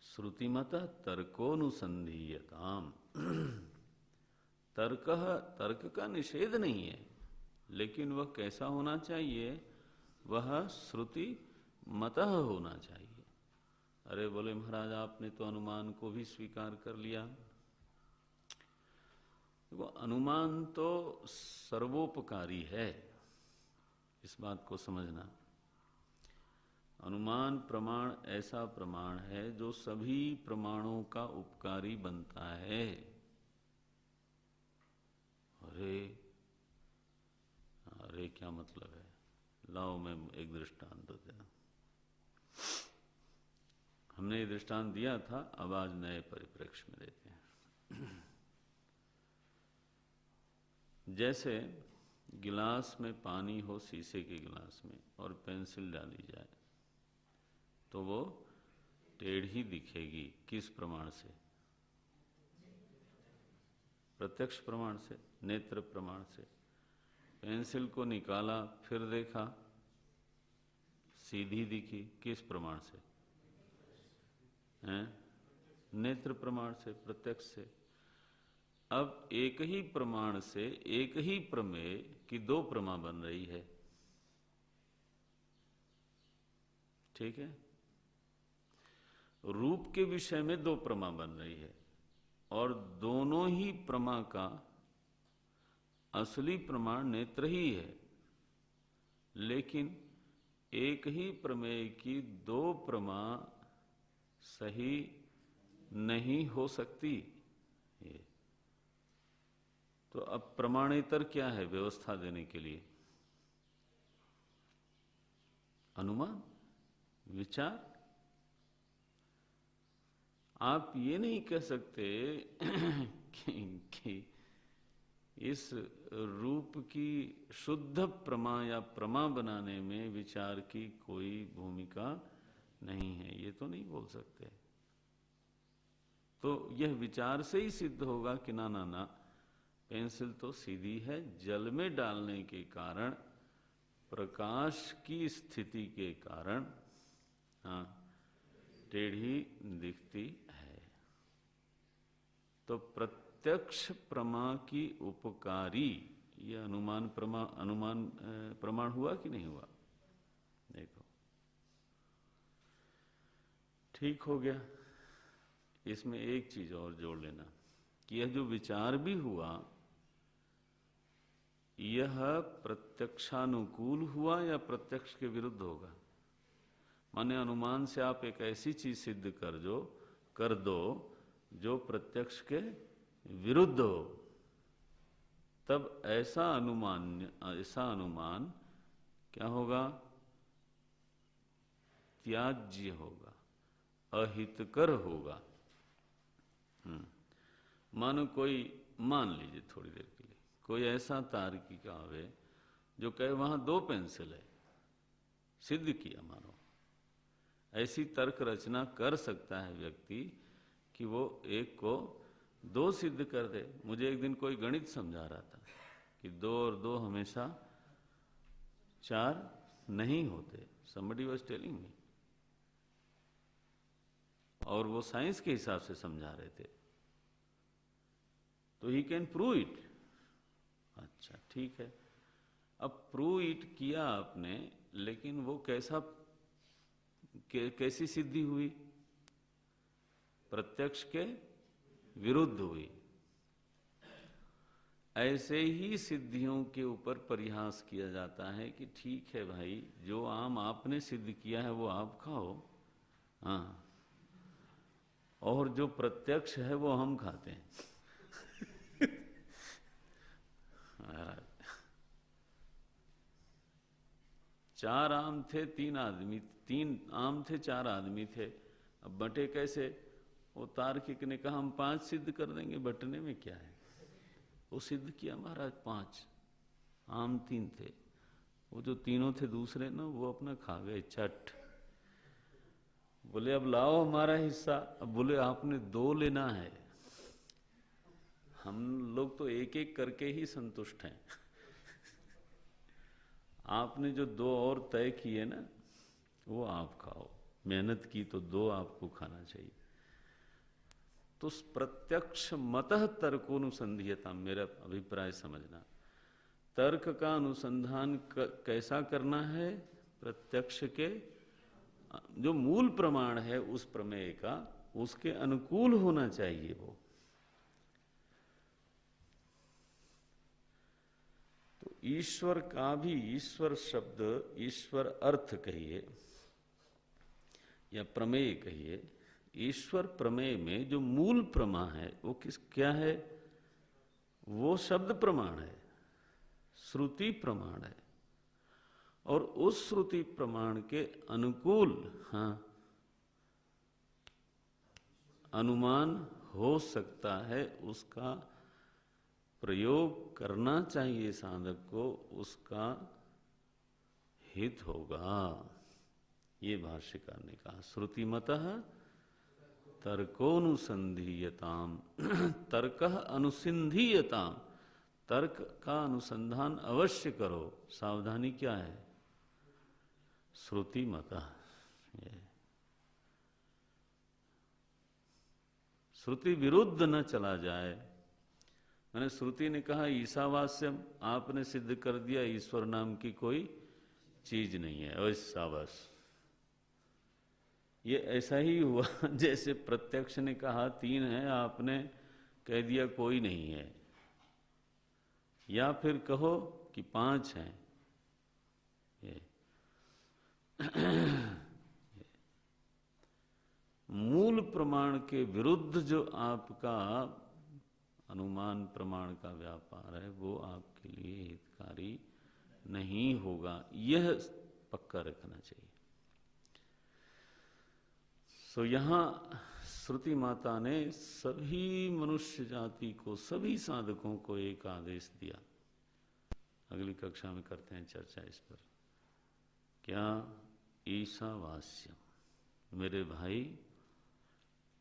S1: श्रुतिमतः तर्कोनुसंधीयताम, तर्क का निषेध नहीं है, लेकिन वह कैसा होना चाहिए? वह श्रुति मतः होना चाहिए। अरे बोले महाराज आपने तो अनुमान को भी स्वीकार कर लिया। वो अनुमान तो सर्वोपकारी है, इस बात को समझना। अनुमान प्रमाण ऐसा प्रमाण है जो सभी प्रमाणों का उपकारी बनता है। अरे अरे क्या मतलब है? लाओ मैं एक दृष्टांत देता। हमने ये दृष्टांत दिया था, अब आज नए परिप्रेक्ष्य में देते हैं। जैसे गिलास में पानी हो, शीशे के गिलास में, और पेंसिल डाली जाए तो वो टेढ़ी दिखेगी। किस प्रमाण से? प्रत्यक्ष प्रमाण से, नेत्र प्रमाण से। पेंसिल को निकाला, फिर देखा, सीधी दिखी। किस प्रमाण से? हैं? नेत्र प्रमाण से, प्रत्यक्ष से। अब एक ही प्रमाण से एक ही प्रमेय की दो प्रमा बन रही है। ठीक है? रूप के विषय में दो प्रमा बन रही है, और दोनों ही प्रमा का असली प्रमाण नेत्र ही है, लेकिन एक ही प्रमेय की दो प्रमा सही नहीं हो सकती। ये तो अब प्रमाणेतर क्या है व्यवस्था देने के लिए? अनुमान, विचार। आप ये नहीं कह सकते कि इस रूप की शुद्ध प्रमा या प्रमा बनाने में विचार की कोई भूमिका नहीं है, ये तो नहीं बोल सकते। तो यह विचार से ही सिद्ध होगा कि ना ना ना, पेंसिल तो सीधी है, जल में डालने के कारण, प्रकाश की स्थिति के कारण हाँ टेढ़ी दिखती है। तो प्रत्यक्ष प्रमा की उपकारी यह अनुमान प्रमाण हुआ कि नहीं हुआ? देखो, ठीक हो गया। इसमें एक चीज और जोड़ लेना कि यह जो विचार भी हुआ, यह प्रत्यक्षानुकूल हुआ या प्रत्यक्ष के विरुद्ध होगा? माने अनुमान से आप एक ऐसी चीज सिद्ध कर दो जो प्रत्यक्ष के विरुद्ध हो, तब ऐसा अनुमान क्या होगा? त्याज्य होगा, अहितकर होगा। मानो कोई, मान लीजिए थोड़ी देर के लिए, कोई ऐसा तार्किक आवे जो कहे वहां दो पेंसिल है, सिद्ध किया। मानो ऐसी तर्क रचना कर सकता है व्यक्ति कि वो एक को दो सिद्ध कर दे। मुझे एक दिन कोई गणित समझा रहा था कि 2 और 2 हमेशा 4 नहीं होते। somebody was telling me, और वो साइंस के हिसाब से समझा रहे थे। तो ही कैन प्रूव इट। अच्छा ठीक है, अब प्रूव इट किया आपने, लेकिन वो कैसी सिद्धि हुई? प्रत्यक्ष के विरुद्ध हुई। ऐसे ही सिद्धियों के ऊपर परिहास किया जाता है कि ठीक है भाई, जो आम आपने सिद्ध किया है वो आप खाओ, हाँ, और जो प्रत्यक्ष है वो हम खाते हैं। 4 आम थे, 3 आदमी, 3 आम थे, 4 आदमी थे, अब बटे कैसे? वो तार्किक ने कहा हम 5 सिद्ध कर देंगे, बटने में क्या है? वो सिद्ध किया महाराज 5, आम 3 थे, वो जो तीनों थे दूसरे ना, वो अपना खा गए चट। बोले अब लाओ हमारा हिस्सा। अब बोले आपने 2 लेना है, हम लोग तो एक एक करके ही संतुष्ट हैं। आपने जो 2 और तय किए ना, वो आप खाओ, मेहनत की तो 2 आपको खाना चाहिए। तो प्रत्यक्ष मतः तर्कोनुसंधीयता, मेरा अभिप्राय समझना, तर्क का अनुसंधान कैसा करना है? प्रत्यक्ष के जो मूल प्रमाण है उस प्रमेय का, उसके अनुकूल होना चाहिए वो। तो ईश्वर का भी, ईश्वर शब्द, ईश्वर अर्थ कहिए, या प्रमेय कहिए, ईश्वर प्रमेय में जो मूल प्रमा है वो क्या है? वो शब्द प्रमाण है, श्रुति प्रमाण है। और उस श्रुति प्रमाण के अनुकूल अनुमान हो सकता है, उसका प्रयोग करना चाहिए साधक को, उसका हित होगा। ये भाष्यकार ने कहा। श्रुतिमतः तर्कोनुसंधीयताम तर्कः अनुसिंधीयताम, तर्क का अनुसंधान अवश्य करो। सावधानी क्या है? श्रुतिमतः, श्रुति विरुद्ध न चला जाए। मैंने श्रुति ने कहा ईशावास्यम, आपने सिद्ध कर दिया ईश्वर नाम की कोई चीज नहीं है, ऐसा बस। ये ऐसा ही हुआ जैसे प्रत्यक्ष ने कहा 3 है, आपने कह दिया कोई नहीं है। या फिर कहो कि 5 हैं। ये मूल प्रमाण के विरुद्ध जो आपका अनुमान प्रमाण का व्यापार है वो आपके लिए हितकारी नहीं होगा, यह पक्का रखना चाहिए। सो यहाँ श्रुति माता ने सभी मनुष्य जाति को, सभी साधकों को एक आदेश दिया। अगली कक्षा में करते हैं चर्चा इस पर। क्या? ईशावास्यम, मेरे भाई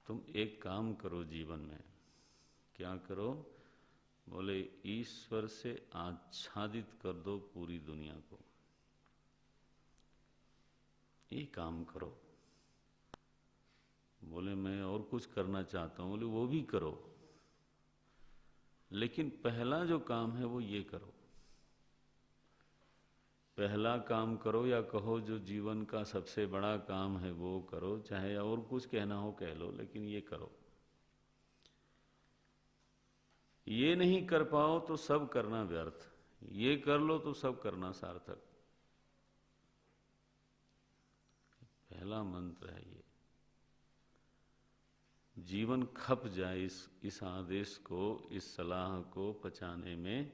S1: तुम एक काम करो जीवन में। क्या करो? बोले ईश्वर से आच्छादित कर दो पूरी दुनिया को, ये काम करो। बोले मैं और कुछ करना चाहता हूं। बोले वो भी करो, लेकिन पहला जो काम है वो ये करो। पहला काम करो, या कहो जो जीवन का सबसे बड़ा काम है वो करो, चाहे और कुछ कहना हो कह लो, लेकिन ये करो। ये नहीं कर पाओ तो सब करना व्यर्थ, ये कर लो तो सब करना सार्थक। पहला मंत्र है ये। जीवन खप जाए इस आदेश को, इस सलाह को पचाने में।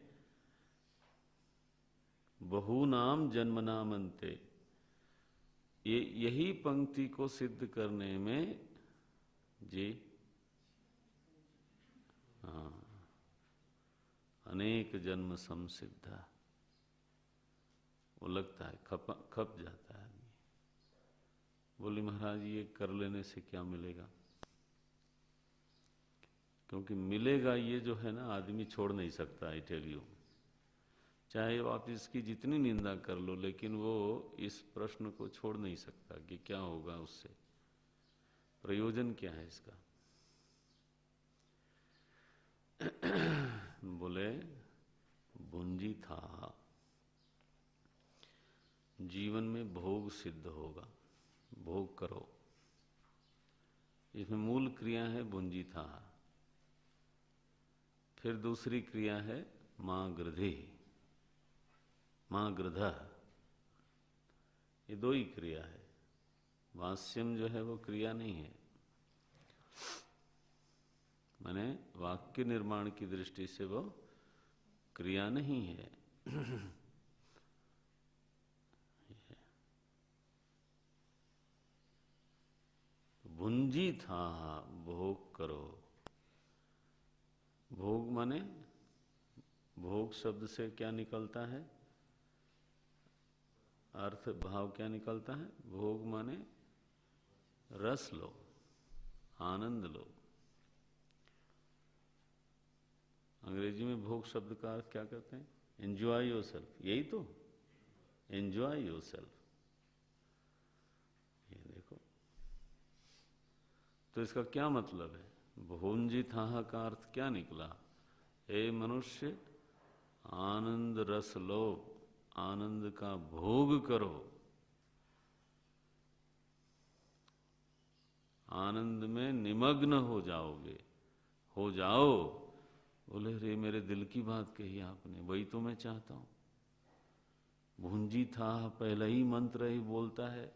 S1: बहुनाम जन्मनाम अन्ते, यही पंक्ति को सिद्ध करने में जी हाँ, अनेक जन्म संसिद्धा, वो लगता है खप जाता है आदमी। बोले महाराज ये कर लेने से क्या मिलेगा? क्योंकि मिलेगा ये जो है ना, आदमी छोड़ नहीं सकता। आई टेल यू, चाहे आप इसकी जितनी निंदा कर लो, लेकिन वो इस प्रश्न को छोड़ नहीं सकता कि क्या होगा उससे, प्रयोजन क्या है इसका। बोले भुंजी था, जीवन में भोग सिद्ध होगा, भोग करो। इसमें मूल क्रिया है भुंजी था, फिर दूसरी क्रिया है मां गृधि, मां गृध, ये 2 ही क्रिया है। वास्यम जो है वो क्रिया नहीं है, माने वाक्य निर्माण की दृष्टि से वो क्रिया नहीं है। भुंजी था, भोग करो। भोग माने, भोग शब्द से क्या निकलता है? अर्थ भाव क्या निकलता है? भोग माने रस लो, आनंद लो। अंग्रेजी में भोग शब्द का अर्थ क्या कहते हैं? एंजॉय योरसेल्फ, यही तो, एंजॉय योरसेल्फ। ये देखो, तो इसका क्या मतलब है? भुंजिथा का अर्थ क्या निकला? हे मनुष्य, आनंद रस लो, आनंद का भोग करो, आनंद में निमग्न हो जाओगे, हो जाओ। बोले रे मेरे दिल की बात कही आपने, वही तो मैं चाहता हूं। भुंजी था पहला ही मंत्र ही बोलता है,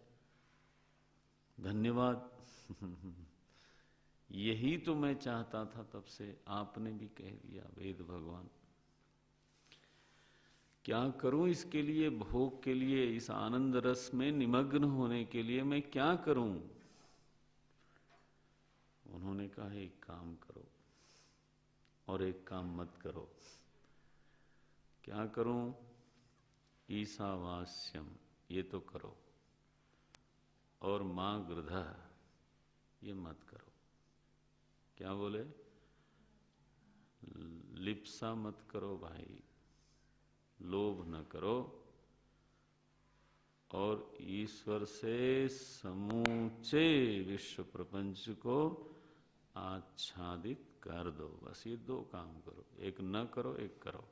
S1: धन्यवाद। यही तो मैं चाहता था तब से, आपने भी कह दिया वेद भगवान। क्या करूं इसके लिए, भोग के लिए, इस आनंद रस में निमग्न होने के लिए मैं क्या करूं? उन्होंने कहा एक काम करो और एक काम मत करो। क्या करूं? ईशावास्यम, ये तो करो, और मां गृधा, ये मत करो। क्या बोले? लिप्सा मत करो भाई, लोभ न करो, और ईश्वर से समूचे विश्व प्रपंच को आच्छादित कर दो। बस ये दो काम करो, एक न करो एक करो।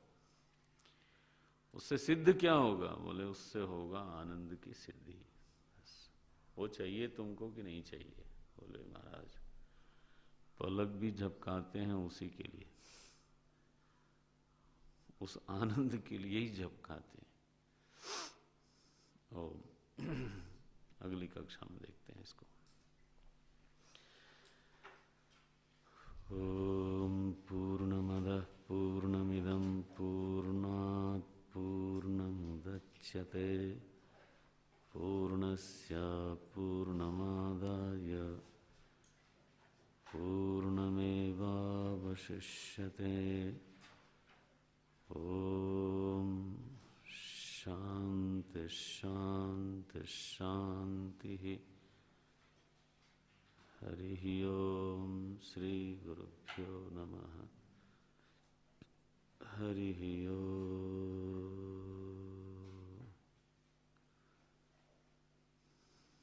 S1: उससे सिद्ध क्या होगा? बोले उससे होगा आनंद की सिद्धि। बस वो चाहिए तुमको कि नहीं चाहिए? बोले महाराज पलक भी झपकाते हैं उसी के लिए, उस आनंद के लिए ही झपकाते हैं। और अगली कक्षा में देखते हैं इसको। ओम पूर्णमदः पूर्णमिदं पूर्णात् पूर्णमुदच्यते पूर्णस्य पूर्णमादाय पूर्णमेवावशिष्यते। ओम शांति शांति शांति। हरि ओम श्री गुरुभ्यो नमः। हरि ओम।